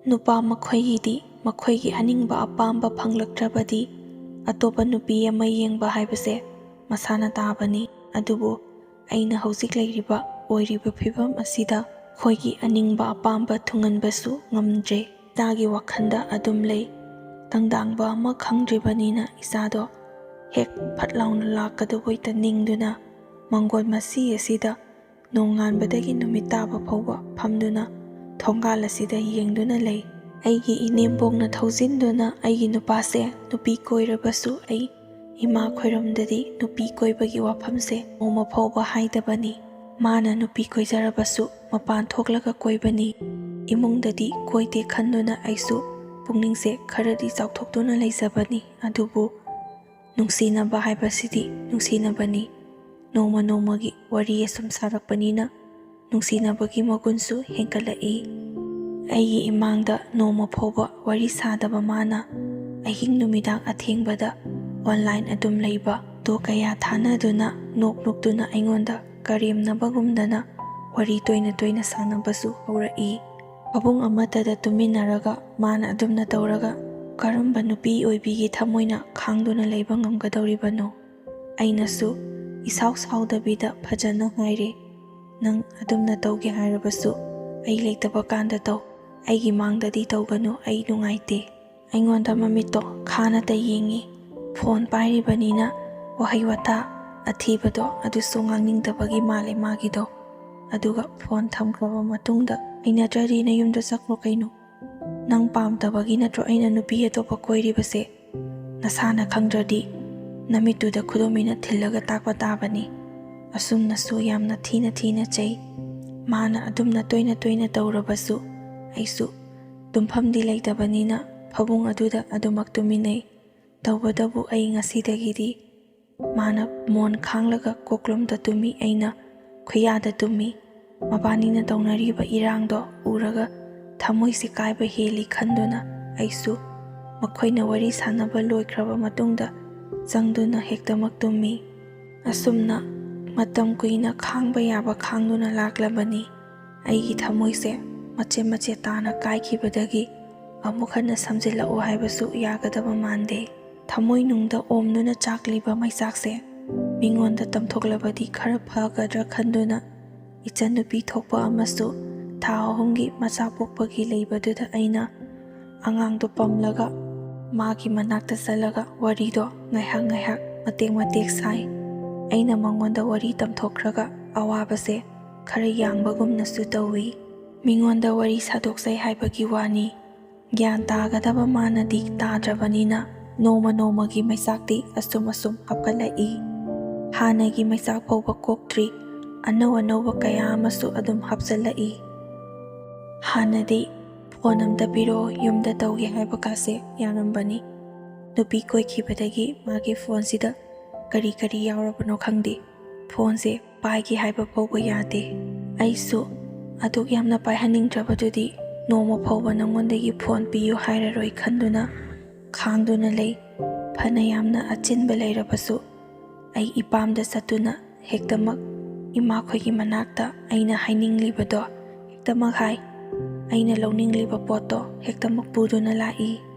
ꯅꯨꯄꯥ ꯃꯈꯣꯏꯒꯤꯗꯤ ꯃꯈꯣꯏꯒꯤ ꯑꯅꯤꯡꯕ ꯑꯄꯥꯝꯕ ꯐꯪꯂꯛꯇ꯭ꯔꯕꯗꯤ ꯑꯇꯣꯞꯄ ꯅꯨꯄꯤ ꯑꯃ ꯌꯦꯡꯕ ꯍꯥꯏꯕꯁꯦ ꯃꯁꯥꯅ ꯇꯥꯕꯅꯤ꯫ ꯑꯗꯨꯕు ꯑꯩꯅ ꯍꯧꯖꯤꯛ ꯂꯩꯔꯤꯕ ꯑꯣꯏꯔꯤꯕ ꯐꯤꯕꯝ ꯑꯁꯤꯗ ꯑꯩꯈꯣꯏꯒꯤ ꯑꯅꯤꯡꯕ ꯑꯄꯥꯝꯕ ꯊꯨꯡꯍꯟꯕꯁꯨ ꯉꯝꯗ꯭ꯔꯦ꯫ ꯏꯆꯥꯒꯤ ꯋꯥꯈꯜꯗ ꯑꯗꯨꯝ ꯂꯩ꯫ ꯇꯪꯗꯥꯡꯕ ꯑꯃ ꯈꯪꯗ꯭ꯔꯤꯕꯅꯤꯅ ꯏꯆꯥꯗꯣ ꯍꯦꯛ ꯐꯠ ꯂꯥꯎꯅ ꯂꯥꯛꯀꯗꯕꯣꯏꯇ ꯅꯤꯡꯗꯨꯅ ꯃꯪꯒꯣꯜ ꯃꯁꯤ ꯑꯁꯤꯗ ꯅꯣꯡꯉꯥꯟꯕꯗꯒꯤ ꯅꯨꯃꯤꯠ ꯇꯥꯕ ꯐꯥꯎꯕ ꯐꯝꯗꯨꯅ ꯊꯣꯡꯒꯥꯜ ꯑꯁꯤꯗ ꯌꯦꯡꯗꯨꯅ ꯂꯩ꯫ ꯑꯩꯒꯤ ꯏꯅꯦꯝꯕꯣꯛꯅ ꯊꯧꯖꯤꯟꯗꯨꯅ ꯑꯩꯒꯤ ꯅꯨꯄꯥꯁꯦ ꯅꯨꯄꯤ ꯀꯣꯏꯔꯕꯁꯨ ꯑꯩ ꯏꯃꯥ ꯈꯣꯏꯔꯝꯗꯗꯤ ꯅꯨꯄꯤ ꯀꯣꯏꯕꯒꯤ ꯋꯥꯐꯝꯁꯦ ꯅꯣꯡꯃ ꯐꯥꯎꯕ ꯍꯥꯏꯗꯕꯅꯤ꯫ ꯃꯥꯅ ꯅꯨꯄꯤ ꯀꯣꯏꯖꯔꯕꯁꯨ ꯃꯄꯥꯟ ꯊꯣꯛꯂꯒ ꯀꯣꯏꯕꯅꯤ, ꯏꯃꯨꯡꯗꯗꯤ ꯀꯣꯏꯗꯦ ꯈꯟꯗꯨꯅ ꯑꯩꯁꯨ ꯄꯨꯛꯅꯤꯡꯁꯦ ꯈꯔꯗꯤ ꯆꯥꯎꯊꯣꯛꯇꯨꯅ ꯂꯩꯖꯕꯅꯤ꯫ ꯑꯗꯨꯕꯨ ꯅꯨꯡꯁꯤꯅꯕ ꯍꯥꯏꯕꯁꯤꯗꯤ ꯅꯨꯡꯁꯤꯅꯕꯅꯤ, ꯅꯣꯡꯃ ꯅꯣꯡꯃꯒꯤ ꯋꯥꯔꯤ ꯑꯁꯨꯝ ꯁꯥꯔꯛꯄꯅꯤꯅ ꯅꯨꯡꯁꯤꯅꯕꯒꯤ ꯃꯒꯨꯟꯁꯨ ꯍꯦꯟꯒꯠꯂꯛꯏ꯫ ꯑꯩꯒꯤ ꯏꯃꯥꯡꯗ ꯅꯣꯡꯃ ꯐꯥꯎꯕ ꯋꯥꯔꯤ ꯁꯥꯗꯕ ꯃꯥꯅ ꯑꯍꯤꯡ ꯅꯨꯃꯤꯗꯥꯡ ꯑꯊꯦꯡꯕꯗ ꯑꯣꯟꯂꯥꯏꯟ ꯑꯗꯨꯝ ꯂꯩꯕ, ꯇꯣ ꯀꯌꯥ ꯊꯥꯅꯗꯨꯅ ꯅꯣꯛꯇꯨꯅ ꯑꯩꯉꯣꯟꯗ ꯀꯔꯦꯝꯅꯕꯒꯨꯝꯗꯅ ꯋꯥꯔꯤ ꯇꯣꯏꯅ ꯁꯥꯟꯅꯕꯁꯨ ꯍꯧꯔꯛꯏ꯫ ꯐꯃꯨꯡ ꯑꯃꯠꯇꯗ ꯇꯨꯃꯤꯟꯅꯔꯒ ꯃꯥꯅ ꯑꯗꯨꯝꯅ ꯇꯧꯔꯒ ꯀꯔꯝꯕ ꯅꯨꯄꯤ ꯑꯣꯏꯕꯤꯒꯤ ꯊꯃꯣꯏꯅ ꯈꯥꯡꯗꯨꯅ ꯂꯩꯕ ꯉꯝꯒꯗꯧꯔꯤꯕꯅꯣ? ꯑꯩꯅꯁꯨ ꯏꯁꯥꯎ ꯁꯥꯎꯗꯕꯤꯗ ꯐꯖꯅ ꯍꯥꯏꯔꯦ, ꯅꯪ ꯑꯗꯨꯝꯅ ꯇꯧꯒꯦ ꯍꯥꯏꯔꯕꯁꯨ ꯑꯩ ꯂꯩꯇꯕ ꯀꯥꯟꯗ ꯇꯧ, ꯑꯩꯒꯤ ꯃꯥꯡꯗꯗꯤ ꯇꯧꯒꯅꯨ, ꯑꯩ ꯅꯨꯡꯉꯥꯏꯇꯦ꯫ ꯑꯩꯉꯣꯟꯗ ꯃꯃꯤꯠꯇꯣ ꯈꯥꯅꯇ ꯌꯦꯡꯉꯤ꯫ ꯐꯣꯟ ꯄꯥꯏꯔꯤꯕꯅꯤꯅ ꯋꯥꯍꯩ ꯋꯥꯇꯥ ꯑꯊꯤꯕꯗꯣ ꯑꯗꯨꯁꯨ ꯉꯥꯡꯅꯤꯡꯗꯕꯒꯤ ꯃꯥꯜꯂꯦ ꯃꯥꯒꯤꯗꯣ꯫ ꯑꯗꯨꯒ ꯐꯣꯟ ꯊꯝꯈ꯭ꯔꯕ ꯃꯇꯨꯡꯗ ꯍꯩꯅꯗ꯭ꯔꯗꯤ ꯅꯌꯨꯝꯗ ꯆꯠꯈ꯭ꯔꯣ ꯀꯩꯅꯣ? ꯅꯪ ꯄꯥꯝꯗꯕꯒꯤ ꯅꯠꯇ꯭ꯔꯣ ꯑꯩꯅ ꯅꯨꯄꯤ ꯑꯇꯣꯞꯄ ꯀꯣꯏꯔꯤꯕꯁꯦ? ꯅꯁꯥꯅ ꯈꯪꯗ꯭ꯔꯗꯤ ꯅꯃꯤꯠꯇꯨꯗ ꯈꯨꯗꯣꯝꯕꯤꯅ ꯊꯤꯜꯂꯒ ꯇꯥꯛꯄ ꯇꯥꯕꯅꯤ꯫ ꯑꯁꯨꯝꯅꯁꯨ ꯌꯥꯝꯅ ꯊꯤꯅ ꯆꯩ꯫ ꯃꯥꯅ ꯑꯗꯨꯝꯅ ꯇꯣꯏꯅ ꯇꯧꯔꯕꯁꯨ ꯑꯩꯁꯨ ꯇꯨꯝꯐꯝꯗꯤ ꯂꯩꯇꯕꯅꯤꯅ ꯐꯃꯨꯡ ꯑꯗꯨꯗ ꯑꯗꯨꯃꯛ ꯇꯨꯃꯤꯟꯅꯩ꯫ ꯇꯧꯕꯇꯕꯨ ꯑꯩ ꯉꯁꯤꯗꯒꯤꯗꯤ ꯃꯥꯅ ꯃꯣꯟ ꯈꯥꯡꯂꯒ ꯀꯣꯛꯂꯣꯝꯗ ꯇꯨꯝꯃꯤ, ꯑꯩꯅ ꯈꯨꯌꯥꯗ ꯇꯨꯝꯃꯤ꯫ ꯃꯕꯥꯅꯤꯅ ꯇꯧꯅꯔꯤꯕ ꯏꯔꯥꯡꯗꯣ ꯎꯔꯒ ꯊꯃꯣꯏꯁꯦ ꯀꯥꯏꯕ ꯍꯦꯜꯂꯤ ꯈꯟꯗꯨꯅ ꯑꯩꯁꯨ ꯃꯈꯣꯏꯅ ꯋꯥꯔꯤ ꯁꯥꯟꯅꯕ ꯂꯣꯏꯈ꯭ꯔꯕ ꯃꯇꯨꯡꯗ ꯆꯪꯗꯨꯅ ꯍꯦꯛꯇꯃꯛ ꯇꯨꯝꯃꯤ꯫ ꯑꯁꯨꯝꯅ ꯃꯇꯝ ꯀꯨꯏꯅ ꯈꯥꯡꯕ ꯌꯥꯕ ꯈꯥꯡꯗꯨꯅ ꯂꯥꯛꯂꯕꯅꯤ꯫ ꯑꯩꯒꯤ ꯊꯃꯣꯏꯁꯦ ꯃꯆꯦꯠ ꯇꯥꯅ ꯀꯥꯏꯈꯤꯕꯗꯒꯤ ꯑꯃꯨꯛ ꯍꯟꯅ ꯁꯝꯖꯤꯜꯂꯛꯎ ꯍꯥꯏꯕꯁꯨ ꯌꯥꯒꯗꯕ ꯃꯥꯟꯗꯦ꯫ ꯊꯃꯣꯏꯅꯨꯡꯗ ꯑꯣꯝꯗꯨꯅ ꯆꯥꯛꯂꯤꯕ ꯃꯩꯆꯥꯛꯁꯦ ꯃꯤꯉꯣꯟꯗ ꯇꯝꯊꯣꯛꯂꯕꯗꯤ ꯈꯔ ꯐꯒꯗ꯭ꯔꯥ ꯈꯟꯗꯨꯅ ꯏꯆꯟꯅꯨꯄꯤ ꯊꯣꯛꯄ ꯑꯃꯁꯨ ꯊꯥ 3ꯒꯤ ꯃꯆꯥ ꯄꯣꯛꯄꯒꯤ ꯂꯩꯕꯗꯨꯗ ꯑꯩꯅ ꯑꯉꯥꯡꯗꯣ ꯄꯝꯂꯒ ꯃꯥꯒꯤ ꯃꯅꯥꯛꯇ ꯆꯠꯂꯒ ꯋꯥꯔꯤꯗꯣ ꯉꯥꯏꯍꯥꯛ ꯃꯇꯦꯛ ꯁꯥꯏ꯫ ꯑꯩꯅ ꯃꯉꯣꯟꯗ ꯋꯥꯔꯤ ꯇꯝꯊꯣꯛꯈ꯭ꯔꯒ ꯑꯋꯥꯕꯁꯦ ꯈꯔ ꯌꯥꯡꯕꯒꯨꯝꯅꯁꯨ ꯇꯧꯏ꯫ ꯃꯤꯉꯣꯟꯗ ꯋꯥꯔꯤ ꯁꯥꯗꯣꯛꯆꯩ ꯍꯥꯏꯕꯒꯤ ꯋꯥꯅꯤ, ꯒ꯭ꯌꯥꯟ ꯇꯥꯒꯗꯕ ꯃꯥꯅꯗꯤ ꯇꯥꯗ꯭ꯔꯕꯅꯤꯅ ꯅꯣꯡꯃꯒꯤ ꯃꯩꯆꯥꯛꯇꯤ ꯑꯁꯨꯝ ꯍꯥꯞꯀꯠꯂꯛꯏ꯫ ꯍꯥꯟꯅꯒꯤ ꯃꯩꯆꯥꯛ ꯐꯥꯎꯕ ꯀꯣꯛꯇ꯭ꯔꯤ ꯑꯅꯧꯕ ꯀꯌꯥ ꯑꯃꯁꯨ ꯑꯗꯨꯝ ꯍꯥꯞꯆꯜꯂꯛꯏ꯫ ꯍꯥꯟꯅꯗꯤ ꯐꯣꯟ ꯑꯝꯇ ꯄꯤꯔꯛꯑꯣ, ꯌꯨꯝꯗ ꯇꯧꯒꯦ ꯍꯥꯏꯕꯀꯥꯁꯦ ꯌꯥꯔꯝꯕꯅꯤ꯫ ꯅꯨꯄꯤ ꯀꯣꯏꯈꯤꯕꯗꯒꯤ ꯃꯥꯒꯤ ꯐꯣꯟꯁꯤꯗ ꯀꯔꯤ ꯌꯥꯎꯔꯕꯅꯣ ꯈꯪꯗꯦ, ꯐꯣꯟꯁꯦ ꯄꯥꯏꯒꯦ ꯍꯥꯏꯕ ꯐꯥꯎꯕ ꯌꯥꯗꯦ꯫ ꯑꯩꯁꯨ ꯑꯗꯨꯛ ꯌꯥꯝꯅ ꯄꯥꯏꯍꯟꯅꯤꯡꯗ꯭ꯔꯕꯗꯨꯗꯤ ꯅꯣꯡꯃ ꯐꯥꯎꯕ ꯅꯉꯣꯟꯗꯒꯤ ꯐꯣꯟ ꯄꯤꯌꯨ ꯍꯥꯏꯔꯔꯣꯏ ꯈꯟꯗꯨꯅ ꯈꯥꯡꯗꯨꯅ ꯂꯩ꯫ ꯐꯅ ꯌꯥꯝꯅ ꯑꯆꯤꯟꯕ ꯂꯩꯔꯕꯁꯨ ꯑꯩ ꯏꯄꯥꯝꯗ ꯆꯠꯇꯨꯅ ꯍꯦꯛꯇꯃꯛ ꯏꯃꯥꯈꯣꯏꯒꯤ ꯃꯅꯥꯛꯇ ꯑꯩꯅ ꯍꯥꯏꯅꯤꯡꯂꯤꯕꯗꯣ ꯍꯦꯛꯇꯃꯛ ꯍꯥꯏ, ꯑꯩꯅ ꯂꯧꯅꯤꯡꯂꯤꯕ ꯄꯣꯠꯇꯣ ꯍꯦꯛꯇꯃꯛ ꯄꯨꯗꯨꯅ ꯂꯥꯛꯏ꯫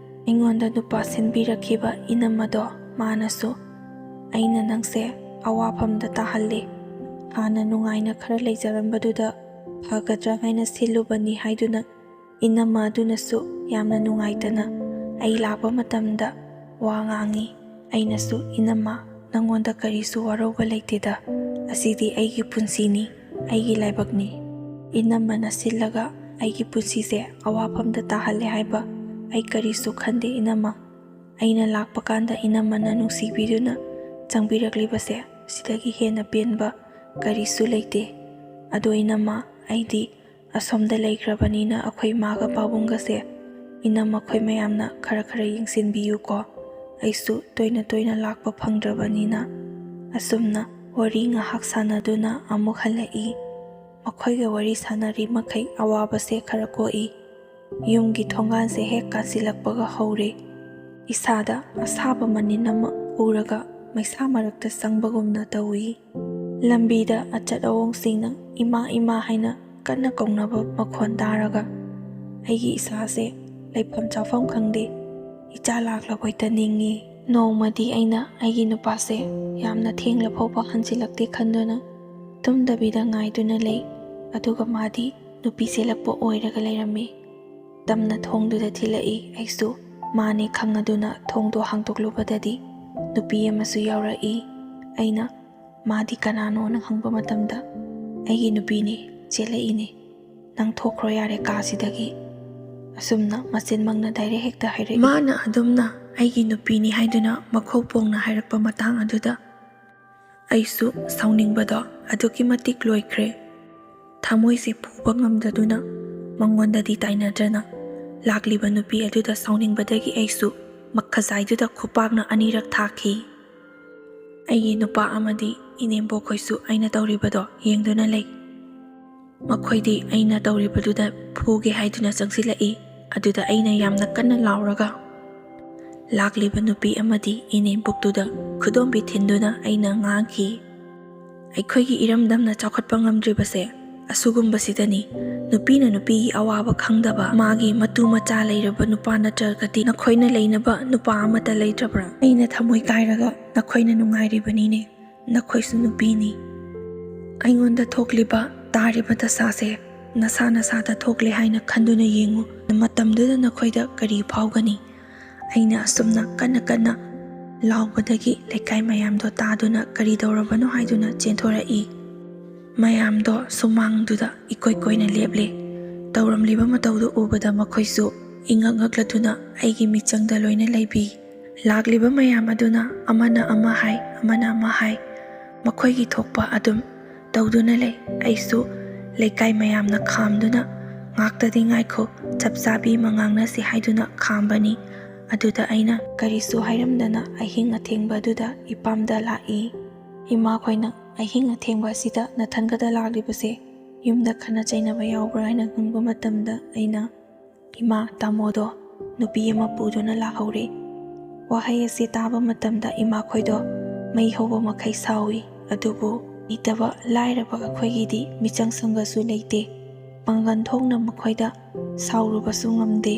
ꯑꯩꯉꯣꯟꯗ ꯅꯨꯄꯥ ꯁꯤꯟꯕꯤꯔꯛꯈꯤꯕ ꯏꯅꯝꯃꯗꯣ ꯃꯥꯅꯁꯨ ꯑꯩꯅ ꯅꯪꯁꯦ ꯑꯋꯥꯐꯝꯗ ꯇꯥꯍꯜꯂꯦ, ꯍꯥꯟꯅ ꯅꯨꯡꯉꯥꯏꯅ ꯈꯔ ꯂꯩꯖꯔꯝꯕꯗꯨꯗ ꯐꯒꯗ꯭ꯔꯥ ꯍꯥꯏꯅ ꯁꯤꯜꯂꯨꯕꯅꯤ ꯍꯥꯏꯗꯨꯅ ꯏꯅꯝꯃ ꯑꯗꯨꯅꯁꯨ ꯌꯥꯝꯅ ꯅꯨꯡꯉꯥꯏꯇꯅ ꯑꯩ ꯂꯥꯛꯄ ꯃꯇꯝꯗ ꯋꯥ ꯉꯥꯡꯉꯤ꯫ ꯑꯩꯅꯁꯨ ꯏꯅꯝꯃ ꯅꯪꯉꯣꯟꯗ ꯀꯔꯤꯁꯨ ꯋꯥꯔꯧꯕ ꯂꯩꯇꯦꯗ, ꯑꯁꯤꯗꯤ ꯑꯩꯒꯤ ꯄꯨꯟꯁꯤꯅꯤ, ꯑꯩꯒꯤ ꯂꯥꯏꯕꯛꯅꯤ꯫ ꯏꯅꯝꯃꯅ ꯁꯤꯜꯂꯒ ꯑꯩꯒꯤ ꯄꯨꯟꯁꯤꯁꯦ ꯑꯋꯥꯐꯝꯗ ꯇꯥꯍꯜꯂꯦ ꯍꯥꯏꯕ ꯑꯩ ꯀꯔꯤꯁꯨ ꯈꯟꯗꯦ ꯏꯅꯝꯃ꯫ ꯑꯩꯅ ꯂꯥꯛꯄ ꯀꯥꯟꯗ ꯏꯅꯝꯃꯅ ꯅꯨꯡꯁꯤꯕꯤꯗꯨꯅ ꯆꯪꯕꯤꯔꯛꯂꯤꯕꯁꯦ ꯁꯤꯗꯒꯤ ꯍꯦꯟꯅ ꯄꯦꯟꯕ ꯀꯔꯤꯁꯨ ꯂꯩꯇꯦ꯫ ꯑꯗꯣ ꯏꯅꯝꯃ, ꯑꯩꯗꯤ ꯑꯁꯣꯝꯗ ꯂꯩꯈ꯭ꯔꯕꯅꯤꯅ ꯑꯩꯈꯣꯏ ꯃꯥꯒ ꯄꯥꯕꯨꯡꯒꯁꯦ ꯏꯅꯝꯃꯈꯣꯏ ꯃꯌꯥꯝꯅ ꯈꯔ ꯌꯦꯡꯁꯤꯟꯕꯤꯌꯨꯀꯣ꯫ ꯑꯩꯁꯨ ꯇꯣꯏꯅ ꯂꯥꯛꯄ ꯐꯪꯗ꯭ꯔꯕꯅꯤꯅ꯫ ꯑꯁꯨꯝꯅ ꯋꯥꯔꯤ ꯉꯥꯏꯍꯥꯛ ꯁꯥꯟꯅꯗꯨꯅ ꯑꯃꯨꯛ ꯍꯜꯂꯛꯏ꯫ ꯃꯈꯣꯏꯒ ꯋꯥꯔꯤ ꯁꯥꯟꯅꯔꯤ ꯃꯈꯩ ꯑꯋꯥꯕꯁꯦ ꯈꯔ ꯀꯣꯛꯏ꯫ ꯌꯨꯝꯒꯤ ꯊꯣꯡꯒꯥꯟꯁꯦ ꯍꯦꯛ ꯀꯥꯟꯁꯤꯜꯂꯛꯄꯒ ꯍꯧꯔꯦ꯫ ꯏꯁꯥꯗ ꯑꯁꯥꯕ ꯃꯅꯤꯟ ꯑꯃ ꯎꯔꯒ ꯃꯩꯁꯥ ꯃꯔꯛꯇ ꯆꯪꯕꯒꯨꯝꯅ ꯇꯧꯏ꯫ ꯂꯝꯕꯤꯗ ꯑꯆꯠ ꯑꯋꯣꯡꯁꯤꯡꯅ ꯏꯃꯥ ꯍꯥꯏꯅ ꯀꯟꯅ ꯀꯧꯅꯕ ꯃꯈꯣꯟ ꯇꯥꯔꯒ ꯑꯩꯒꯤ ꯏꯁꯥꯁꯦ ꯂꯩꯐꯝ ꯆꯥꯐꯝ ꯈꯪꯗꯦ, ꯏꯆꯥ ꯂꯥꯛꯂꯕꯣꯏꯇ ꯅꯤꯡꯉꯤ꯫ ꯅꯣꯡꯃꯗꯤ ꯑꯩꯅ ꯑꯩꯒꯤ ꯅꯨꯄꯥꯁꯦ ꯌꯥꯝꯅ ꯊꯦꯡꯂ ꯐꯥꯎꯕ ꯍꯟꯖꯤꯜꯂꯛꯇꯦ ꯈꯟꯗꯨꯅ ꯇꯨꯝꯗꯕꯤꯗ ꯉꯥꯏꯗꯨꯅ ꯂꯩ꯫ ꯑꯗꯨꯒ ꯃꯥꯗꯤ ꯅꯨꯄꯤ ꯆꯦꯜꯂꯛꯄ ꯑꯣꯏꯔꯒ ꯂꯩꯔꯝꯃꯤ꯫ ꯇꯝꯅ ꯊꯣꯡꯗꯨꯗ ꯊꯤꯜꯂꯛꯏ꯫ ꯑꯩꯁꯨ ꯃꯥꯅꯦ ꯈꯪꯉꯗꯨꯅ ꯊꯣꯡꯗꯣ ꯍꯥꯡꯗꯣꯛꯂꯨꯕꯗꯗꯤ ꯅꯨꯄꯤ ꯑꯃꯁꯨ ꯌꯥꯎꯔꯛꯏ꯫ ꯑꯩꯅ ꯃꯥꯗꯤ ꯀꯅꯥꯅꯣꯅ ꯍꯪꯕ ꯃꯇꯝꯗ ꯑꯩꯒꯤ ꯅꯨꯄꯤꯅꯤ, ꯆꯦꯜꯂꯛꯏꯅꯤ, ꯅꯪ ꯊꯣꯛꯈ꯭ꯔꯣ ꯌꯥꯔꯦ ꯀꯥꯁꯤꯗꯒꯤ꯫ ꯑꯁꯨꯝꯅ ꯃꯆꯤꯟꯃꯛꯅ ꯗꯥꯏꯔꯦꯛ ꯍꯦꯛꯇ ꯍꯥꯏꯔꯛꯏ꯫ ꯃꯥꯅ ꯑꯗꯨꯝꯅ ꯑꯩꯒꯤ ꯅꯨꯄꯤꯅꯤ ꯍꯥꯏꯗꯨꯅ ꯃꯈꯧ ꯄꯣꯡꯅ ꯍꯥꯏꯔꯛꯄ ꯃꯇꯥꯡ ꯑꯗꯨꯗ ꯑꯩꯁꯨ ꯁꯥꯎꯅꯤꯡꯕꯗꯣ ꯑꯗꯨꯛꯀꯤ ꯃꯇꯤꯛ ꯂꯣꯏꯈ꯭ꯔꯦ꯫ ꯊꯃꯣꯏꯁꯦ ꯄꯨꯕ ꯉꯝꯗꯗꯨꯅ ꯃꯉꯣꯟꯗꯗꯤ ꯇꯥꯏꯅꯗ꯭ꯔꯅ ꯂꯥꯛꯂꯤꯕ ꯅꯨꯄꯤ ꯑꯗꯨꯗ ꯁꯥꯎꯅꯤꯡꯕꯗꯒꯤ ꯑꯩꯁꯨ ꯃꯈꯖꯥꯏꯗꯨꯗ ꯈꯨꯄꯥꯛꯅ 2ꯔꯛ ꯊꯥꯈꯤ꯫ ꯑꯩꯒꯤ ꯅꯨꯄꯥ ꯑꯃꯗꯤ ꯏꯅꯦꯝꯕꯣꯛꯈꯣꯏꯁꯨ ꯑꯩꯅ ꯇꯧꯔꯤꯕꯗꯣ ꯌꯦꯡꯗꯨꯅ ꯂꯩ꯫ ꯃꯈꯣꯏꯗꯤ ꯑꯩꯅ ꯇꯧꯔꯤꯕꯗꯨꯗ ꯐꯨꯒꯦ ꯍꯥꯏꯗꯨꯅ ꯆꯪꯁꯤꯜꯂꯛꯏ꯫ ꯑꯗꯨꯗ ꯑꯩꯅ ꯌꯥꯝꯅ ꯀꯟꯅ ꯂꯥꯎꯔꯒ ꯂꯥꯛꯂꯤꯕ ꯅꯨꯄꯤ ꯑꯃꯗꯤ ꯏꯅꯦꯝꯄꯣꯛꯇꯨꯗ ꯈꯨꯗꯣꯝꯕꯤ ꯊꯤꯟꯗꯨꯅ ꯑꯩꯅ ꯉꯥꯡꯈꯤ, ꯑꯩꯈꯣꯏꯒꯤ ꯏꯔꯝꯗꯝꯅ ꯆꯥꯎꯈꯠꯄ ꯉꯝꯗ꯭ꯔꯤꯕꯁꯦ ꯑꯁꯨꯒꯨꯝꯕꯁꯤꯗꯅꯤ꯫ ꯅꯨꯄꯤꯅ ꯅꯨꯄꯤꯒꯤ ꯑꯋꯥꯕ ꯈꯪꯗꯕ, ꯃꯥꯒꯤ ꯃꯇꯨ ꯃꯆꯥ ꯂꯩꯔꯕ ꯅꯨꯄꯥ ꯅꯠꯇ꯭ꯔꯒꯗꯤ ꯅꯈꯣꯏꯅ ꯂꯩꯅꯕ ꯅꯨꯄꯥ ꯑꯃꯠꯇ ꯂꯩꯇ꯭ꯔꯕ꯭ꯔꯥ? ꯑꯩꯅ ꯊꯃꯣꯏ ꯀꯥꯏꯔꯒ ꯅꯈꯣꯏꯅ ꯅꯨꯡꯉꯥꯏꯔꯤꯕꯅꯤꯅꯦ, ꯅꯈꯣꯏꯁꯨ ꯅꯨꯄꯤꯅꯤ꯫ ꯑꯩꯉꯣꯟꯗ ꯊꯣꯛꯂꯤꯕ ꯇꯥꯔꯤꯕ ꯗꯁꯥꯁꯦ ꯅꯁꯥ ꯅꯁꯥꯗ ꯊꯣꯛꯂꯦ ꯍꯥꯏꯅ ꯈꯟꯗꯨꯅ ꯌꯦꯡꯉꯨ꯫ ꯃꯇꯝꯗꯨꯗ ꯅꯈꯣꯏꯗ ꯀꯔꯤ ꯐꯥꯎꯒꯅꯤ? ꯑꯩꯅ ꯑꯁꯨꯝꯅ ꯀꯟꯅ ꯀꯟꯅ ꯂꯥꯎꯕꯗꯒꯤ ꯂꯩꯀꯥꯏ ꯃꯌꯥꯝꯗꯣ ꯇꯥꯗꯨꯅ ꯀꯔꯤ ꯇꯧꯔꯕꯅꯣ ꯍꯥꯏꯗꯨꯅ ꯆꯦꯟꯊꯣꯔꯛꯏ꯫ ꯃꯌꯥꯝꯗꯣ ꯁꯨꯃꯥꯡꯗꯨꯗ ꯏꯀꯣꯏ ꯀꯣꯏꯅ ꯂꯦꯞꯂꯦ꯫ ꯇꯧꯔꯝꯂꯤꯕ ꯃꯇꯧꯗꯨ ꯎꯕꯗ ꯃꯈꯣꯏꯁꯨ ꯏꯉꯛ ꯉꯛꯂꯗꯨꯅ ꯑꯩꯒꯤ ꯃꯤꯆꯪꯗ ꯂꯣꯏꯅ ꯂꯩꯕꯤ꯫ ꯂꯥꯛꯂꯤꯕ ꯃꯌꯥꯝ ꯑꯗꯨꯅ ꯑꯃꯅ ꯑꯃ ꯍꯥꯏ, ꯑꯃꯅ ꯑꯃ ꯍꯥꯏ, ꯃꯈꯣꯏꯒꯤ ꯊꯣꯛꯄ ꯑꯗꯨꯝ ꯇꯧꯗꯨꯅ ꯂꯩ꯫ ꯑꯩꯁꯨ ꯂꯩꯀꯥꯏ ꯃꯌꯥꯝꯅ ꯈꯥꯝꯗꯨꯅ ꯉꯥꯛꯇꯗꯤ ꯉꯥꯏꯈꯣ, ꯆꯞ ꯆꯥꯕꯤ ꯑꯃ ꯉꯥꯡꯅꯁꯤ ꯍꯥꯏꯗꯨꯅ ꯈꯥꯝꯕꯅꯤ꯫ ꯑꯗꯨꯗ ꯑꯩꯅ ꯀꯔꯤꯁꯨ ꯍꯥꯏꯔꯝꯗꯅ ꯑꯍꯤꯡ ꯑꯊꯦꯡꯕ ꯑꯗꯨꯗ ꯏꯄꯥꯝꯗ ꯂꯥꯛꯏ꯫ ꯏꯃꯥꯈꯣꯏꯅ ꯑꯍꯤꯡ ꯑꯊꯦꯡꯕ ꯑꯁꯤꯗ ꯅꯊꯟꯈꯇ ꯂꯥꯛꯂꯤꯕꯁꯦ ꯌꯨꯝꯗ ꯈꯠꯅ ꯆꯩꯅꯕ ꯌꯥꯎꯕ꯭ꯔꯥ ꯍꯥꯏꯅ ꯍꯪꯕ ꯃꯇꯝꯗ ꯑꯩꯅ, ꯏꯃꯥ, ꯇꯥꯃꯣꯗꯣ ꯅꯨꯄꯤ ꯑꯃ ꯄꯨꯗꯨꯅ ꯂꯥꯛꯍꯧꯔꯦ꯫ ꯋꯥꯍꯩ ꯑꯁꯤ ꯇꯥꯕ ꯃꯇꯝꯗ ꯏꯃꯥꯈꯣꯏꯗꯣ ꯃꯩ ꯍꯧꯕ ꯃꯈꯩ ꯁꯥꯎꯏ꯫ ꯑꯗꯨꯕꯨ ꯂꯩꯇꯕ ꯂꯥꯏꯔꯕ ꯑꯩꯈꯣꯏꯒꯤꯗꯤ ꯃꯤꯆꯪ ꯁꯪꯒꯁꯨ ꯂꯩꯇꯦ꯫ ꯄꯥꯡꯒꯜ ꯊꯣꯛꯅ ꯃꯈꯣꯏꯗ ꯁꯥꯎꯔꯨꯕꯁꯨ ꯉꯝꯗꯦ꯫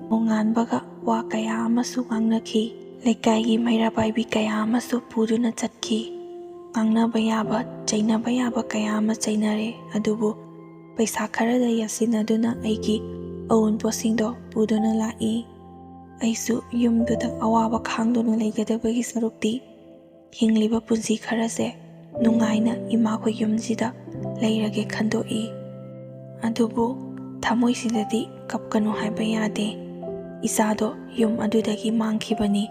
ꯅꯣꯡꯉꯥꯟꯕꯒ ꯋꯥ ꯀꯌꯥ ꯑꯃꯁꯨ ꯉꯥꯡꯅꯈꯤ꯫ ꯂꯩꯀꯥꯏꯒꯤ ꯃꯩꯔꯥ ꯄꯥꯏꯕꯤ ꯀꯌꯥ ꯑꯃꯁꯨ ꯄꯨꯗꯨꯅ ꯆꯠꯈꯤ꯫ ꯉꯥꯡꯅꯕ ꯌꯥꯕ, ꯆꯩꯅꯕ ꯌꯥꯕ ꯀꯌా ꯑꯃ ꯆꯩꯅꯔꯦ꯫ ꯑꯗꯨꯕꯨ ꯄꯩꯁꯥ ꯈꯔꯗ ꯌꯥꯁꯤꯟꯅꯗꯨꯅ ꯑꯩꯒꯤ ꯑꯎꯟꯄꯣꯠꯁꯤꯡꯗꯣ ꯄꯨꯗꯨꯅ ꯂꯥꯛꯏ꯫ ꯑꯩꯁꯨ ꯌꯨꯝꯗꯨꯗ ꯑꯋꯥꯕ ꯈꯥꯡꯗꯨꯅ ꯂꯩꯒꯗꯕꯒꯤ ꯁꯔꯨꯛꯇꯤ ꯍꯤꯡꯂꯤꯕ ꯄꯨꯟꯁꯤ ꯈꯔꯁꯦ ꯅꯨꯡꯉꯥꯏꯅ ꯏꯃꯥꯈꯣꯏ ꯌꯨꯝꯁꯤꯗ ꯂꯩꯔꯒꯦ ꯈꯟꯗꯣꯛꯏ꯫ ꯑꯗꯨꯕꯨ ꯊꯃꯣꯏꯁꯤꯗꯗꯤ ꯀꯞꯀꯅꯨ ꯍꯥꯏꯕ ꯌꯥꯗꯦ꯫ ꯏꯆꯥꯗꯣ ꯌꯨꯝ ꯑꯗꯨꯗꯒꯤ ꯃꯥꯡꯈꯤꯕꯅꯤ꯫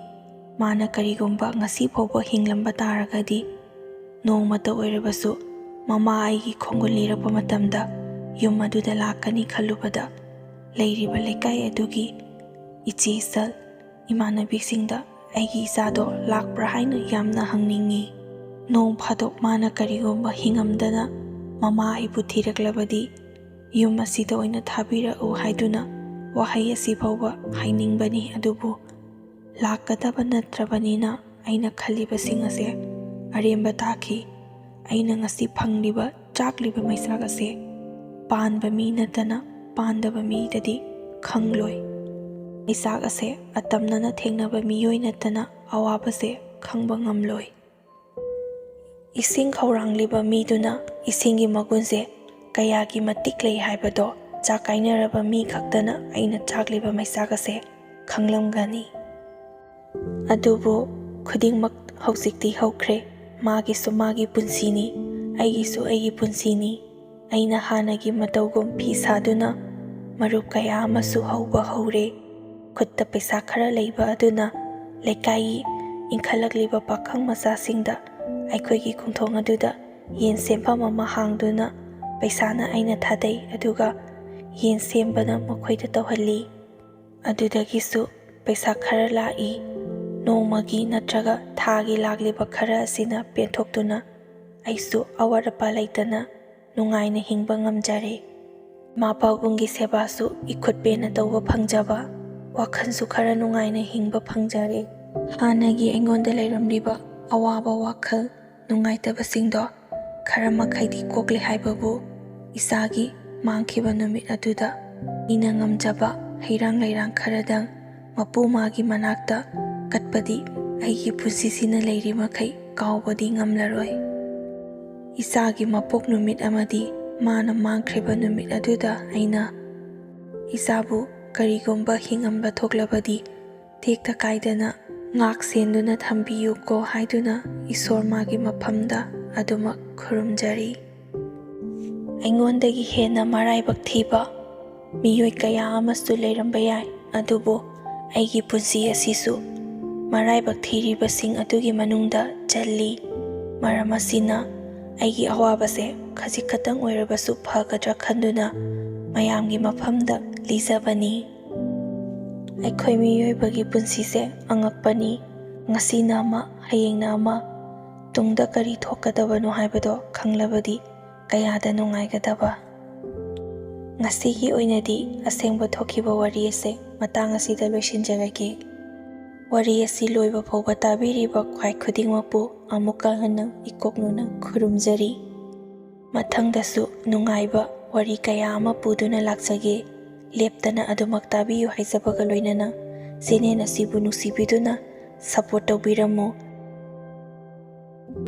ꯃꯥꯅ ꯀꯔꯤꯒꯨꯝꯕ ꯉꯁꯤ ꯐꯥꯎꯕ ꯍꯤꯡꯂꯝꯕ ꯇꯥꯔꯒꯗꯤ ꯅꯣꯡꯃꯇ ꯑꯣꯏꯔꯕꯁꯨ ꯃꯃꯥ ꯑꯩꯒꯤ ꯈꯣꯡꯒꯨꯜ ꯂꯤꯔꯛꯄ ꯃꯇꯝꯗ ꯌꯨꯝ ꯑꯗꯨꯗ ꯂꯥꯛꯀꯅꯤ ꯈꯜꯂꯨꯕꯗ ꯂꯩꯔꯤꯕ ꯂꯩꯀꯥꯏ ꯑꯗꯨꯒꯤ ꯏꯆꯦ ꯏꯆꯜ ꯏꯃꯥꯟꯅꯕꯤꯁꯤꯡꯗ ꯑꯩꯒꯤ ꯏꯆꯥꯗꯣ ꯂꯥꯛꯄ꯭ꯔꯥ ꯍꯥꯏꯅ ꯌꯥꯝꯅ ꯍꯪꯅꯤꯡꯉꯤ꯫ ꯅꯣꯡ ꯐꯥꯗꯣꯛ ꯃꯥꯅ ꯀꯔꯤꯒꯨꯝꯕ ꯍꯤꯡꯉꯝꯗꯅ ꯃꯃꯥ ꯑꯩꯕꯨ ꯊꯤꯔꯛꯂꯕꯗꯤ ꯌꯨꯝ ꯑꯁꯤꯗ ꯑꯣꯏꯅ ꯊꯥꯕꯤꯔꯛꯎ ꯍꯥꯏꯗꯨꯅ ꯋꯥꯍꯩ ꯑꯁꯤ ꯐꯥꯎꯕ ꯍꯥꯏꯅꯤꯡꯕꯅꯤ꯫ ꯑꯗꯨꯕꯨ ꯂꯥꯛꯀꯗꯕ ꯅꯠꯇ꯭ꯔꯕꯅꯤꯅ ꯑꯩꯅ ꯈꯜꯂꯤꯕꯁꯤꯡ ꯑꯁꯦ ꯑꯔꯦꯝꯕ ꯇꯥꯈꯤ꯫ ꯑꯩꯅ ꯉꯁꯤ ꯐꯪꯂꯤꯕ ꯆꯥꯛꯂꯤꯕ ꯃꯩꯁꯥꯛ ꯑꯁꯦ ꯄꯥꯟꯕ ꯃꯤ ꯅꯠꯇꯅ ꯄꯥꯟꯗꯕ ꯃꯤꯗꯗꯤ ꯈꯪꯂꯣꯏ꯫ ꯃꯩꯁꯥꯛ ꯑꯁꯦ ꯑꯇꯝꯅꯅ ꯊꯦꯡꯅꯕ ꯃꯤꯑꯣꯏ ꯅꯠꯇꯅ ꯑꯋꯥꯕꯁꯦ ꯈꯪꯕ ꯉꯝꯂꯣꯏ꯫ ꯏꯁꯤꯡ ꯈꯧꯔꯥꯡꯂꯤꯕ ꯃꯤꯗꯨꯅ ꯏꯁꯤꯡꯒꯤ ꯃꯒꯨꯟꯁꯦ ꯀꯌꯥꯒꯤ ꯃꯇꯤꯛ ꯂꯩ ꯍꯥꯏꯕꯗꯣ ꯆꯥꯛ ꯀꯥꯏꯅꯔꯕ ꯃꯤ ꯈꯛꯇꯅ ꯑꯩꯅ ꯆꯥꯛꯂꯤꯕ ꯃꯩꯁꯥꯛ ꯑꯁꯦ ꯈꯪꯂꯝꯒꯅꯤ꯫ ꯑꯗꯨꯕꯨ ꯈꯨꯗꯤꯡꯃꯛ ꯍꯧꯖꯤꯛꯇꯤ ꯍꯧꯈ꯭ꯔꯦ꯫ ꯃꯥꯒꯤꯁꯨ ꯃꯥꯒꯤ ꯄꯨꯟꯁꯤꯅꯤ, ꯑꯩꯒꯤꯁꯨ ꯑꯩꯒꯤ ꯄꯨꯟꯁꯤꯅꯤ꯫ ꯑꯩꯅ ꯍꯥꯟꯅꯒꯤ ꯃꯇꯧꯒꯨꯝ ꯐꯤ ꯁꯥꯗꯨꯅ ꯃꯔꯨꯞ ꯀꯌꯥ ꯑꯃꯁꯨ ꯍꯧꯕ ꯍꯧꯔꯦ꯫ ꯈꯨꯠꯇ ꯄꯩꯁꯥ ꯈꯔ ꯂꯩꯕ ꯑꯗꯨꯅ ꯂꯩꯀꯥꯏꯒꯤ ꯏꯟꯈꯠꯂꯛꯂꯤꯕ ꯄꯥꯈꯪ ꯃꯆꯥꯁꯤꯡꯗ ꯑꯩꯈꯣꯏꯒꯤ ꯈꯣꯡꯊꯣꯡ ꯑꯗꯨꯗ ꯌꯦꯟ ꯁꯦꯝꯐꯝ ꯑꯃ ꯍꯥꯡꯗꯨꯅ ꯄꯩꯁꯥꯅ ꯑꯩꯅ ꯊꯥꯗꯩ, ꯑꯗꯨꯒ ꯌꯦꯟ ꯁꯦꯝꯕꯅ ꯃꯈꯣꯏꯗ ꯇꯧꯍꯜꯂꯤ꯫ ꯑꯗꯨꯗꯒꯤꯁꯨ ꯄꯩꯁꯥ ꯈꯔ ꯂꯥꯛꯏ꯫ ꯅꯣꯡꯃꯒꯤ ꯅꯠꯇ꯭ꯔꯒ ꯊꯥꯒꯤ ꯂꯥꯛꯂꯤꯕ ꯈꯔ ꯑꯁꯤꯅ ꯄꯦꯟꯊꯣꯛꯇꯨꯅ ꯑꯩꯁꯨ ꯑꯋꯥꯠ ꯑꯄꯥ ꯂꯩꯇꯅ ꯅꯨꯡꯉꯥꯏꯅ ꯍꯤꯡꯕ ꯉꯝꯖꯔꯦ꯫ ꯏꯃꯥ ꯄꯥꯕꯨꯡꯒꯤ ꯁꯦꯕꯥꯁꯨ ꯏꯈꯨꯠ ꯄꯦꯟꯅ ꯇꯧꯕ ꯐꯪꯖꯕ, ꯋꯥꯈꯜꯁꯨ ꯈꯔ ꯅꯨꯡꯉꯥꯏꯅ ꯍꯤꯡꯕ ꯐꯪꯖꯔꯦ꯫ ꯍꯥꯟꯅꯒꯤ ꯑꯩꯉꯣꯟꯗ ꯂꯩꯔꯝꯂꯤꯕ ꯑꯋꯥꯕ ꯋꯥꯈꯜ ꯅꯨꯡꯉꯥꯏꯇꯕꯁꯤꯡꯗꯣ ꯈꯔ ꯃꯈꯩꯗꯤ ꯀꯣꯛꯂꯦ ꯍꯥꯏꯕꯕꯨ ꯏꯆꯥꯒꯤ ꯃꯥꯡꯈꯤꯕ ꯅꯨꯃꯤꯠ ꯑꯗꯨꯗ ꯑꯩꯅ ꯉꯝꯖꯕ ꯍꯩꯔꯥꯡ ꯂꯩꯔꯥꯡ ꯈꯔꯗꯪ ꯃꯄꯨ ꯃꯥꯒꯤ ꯃꯅꯥꯛꯇ ꯀꯠꯄꯗꯤ ꯑꯩꯒꯤ ꯄꯨꯟꯁꯤꯁꯤꯅ ꯂꯩꯔꯤ ꯃꯈꯩ ꯀꯥꯎꯕꯗꯤ ꯉꯝꯂꯔꯣꯏ꯫ ꯏꯆꯥꯒꯤ ꯃꯄꯣꯛ ꯅꯨꯃꯤꯠ ꯑꯃꯗꯤ ꯃꯥꯅ ꯃꯥꯡꯈ꯭ꯔꯤꯕ ꯅꯨꯃꯤꯠ ꯑꯗꯨꯗ ꯑꯩꯅ ꯏꯆꯥꯕꯨ ꯀꯔꯤꯒꯨꯝꯕ ꯍꯤꯡꯉꯝꯕ ꯊꯣꯛꯂꯕꯗꯤ ꯇꯦꯛꯇ ꯀꯥꯏꯗꯅ ꯉꯥꯛ ꯁꯦꯟꯗꯨꯅ ꯊꯝꯕꯤꯌꯨꯀꯣ ꯍꯥꯏꯗꯨꯅ ꯏꯁꯣꯔ ꯃꯥꯒꯤ ꯃꯐꯝꯗ ꯑꯗꯨꯃꯛ ꯈꯨꯔꯨꯝꯖꯔꯤ꯫ ꯑꯩꯉꯣꯟꯗꯒꯤ ꯍꯦꯟꯅ ꯃꯔꯥꯏꯕꯛ ꯊꯤꯕ ꯃꯤꯑꯣꯏ ꯀꯌꯥ ꯑꯃꯁꯨ ꯂꯩꯔꯝꯕ ꯌꯥꯏ꯫ ꯑꯗꯨꯕꯨ ꯑꯩꯒꯤ ꯄꯨꯟꯁꯤ ꯑꯁꯤꯁꯨ ꯃꯔꯥꯏꯕꯛ ꯊꯤꯔꯤꯕꯁꯤꯡ ꯑꯗꯨꯒꯤ ꯃꯅꯨꯡꯗ ꯆꯜꯂꯤ꯫ ꯃꯔꯝ ꯑꯁꯤꯅ ꯑꯩꯒꯤ ꯑꯋꯥꯕꯁꯦ ꯈꯖꯤꯛ ꯈꯛꯇꯪ ꯑꯣꯏꯔꯕꯁꯨ ꯐꯒꯗ꯭ꯔꯥ ꯈꯟꯗꯨꯅ ꯃꯌꯥꯝꯒꯤ ꯃꯐꯝꯗ ꯂꯤꯖꯕꯅꯤ꯫ ꯑꯩꯈꯣꯏ ꯃꯤꯑꯣꯏꯕꯒꯤ ꯄꯨꯟꯁꯤꯁꯦ ꯑꯉꯛꯄꯅꯤ꯫ ꯉꯁꯤꯅ ꯑꯃ, ꯍꯌꯦꯡꯅ ꯑꯃ, ꯇꯨꯡꯗ ꯀꯔꯤ ꯊꯣꯛꯀꯗꯕꯅꯣ ꯍꯥꯏꯕꯗꯣ ꯈꯪꯂꯕꯗꯤ ꯀꯌꯥꯗ ꯅꯨꯡꯉꯥꯏꯒꯗꯕ꯫ ꯉꯁꯤꯒꯤ ꯑꯣꯏꯅꯗꯤ ꯑꯁꯦꯡꯕ ꯊꯣꯛꯈꯤꯕ ꯋꯥꯔꯤ ꯑꯁꯤ ꯃꯇꯥꯡ ꯑꯁꯤꯗ ꯂꯣꯏꯁꯤꯟꯖꯔꯒꯦ꯫ ꯋꯥꯔꯤ ꯑꯁꯤ ꯂꯣꯏꯕ ꯐꯥꯎꯕ ꯇꯥꯕꯤꯔꯤꯕ ꯈ꯭ꯋꯥꯏ ꯈꯨꯗꯤꯡꯃꯛꯄꯨ ꯑꯃꯨꯛꯀ ꯍꯟꯅ ꯏꯀꯣꯛꯅꯅ ꯈꯨꯔꯨꯝꯖꯔꯤ꯫ ꯃꯊꯪꯗꯁꯨ ꯅꯨꯡꯉꯥꯏꯕ ꯋꯥꯔꯤ ꯀꯌꯥ ꯑꯃ ꯄꯨꯗꯨꯅ ꯂꯥꯛꯆꯒꯦ꯫ ꯂꯦꯞꯇꯅ ꯑꯗꯨꯃꯛ ꯇꯥꯕꯤꯌꯨ ꯍꯥꯏꯖꯕꯒ ꯂꯣꯏꯅꯅ ꯆꯦꯅꯦꯜ ꯑꯁꯤꯕꯨ ꯅꯨꯡꯁꯤꯕꯤꯗꯨꯅ ꯁꯄꯣꯔꯠ ꯇꯧꯕꯤꯔꯝꯃꯨ꯫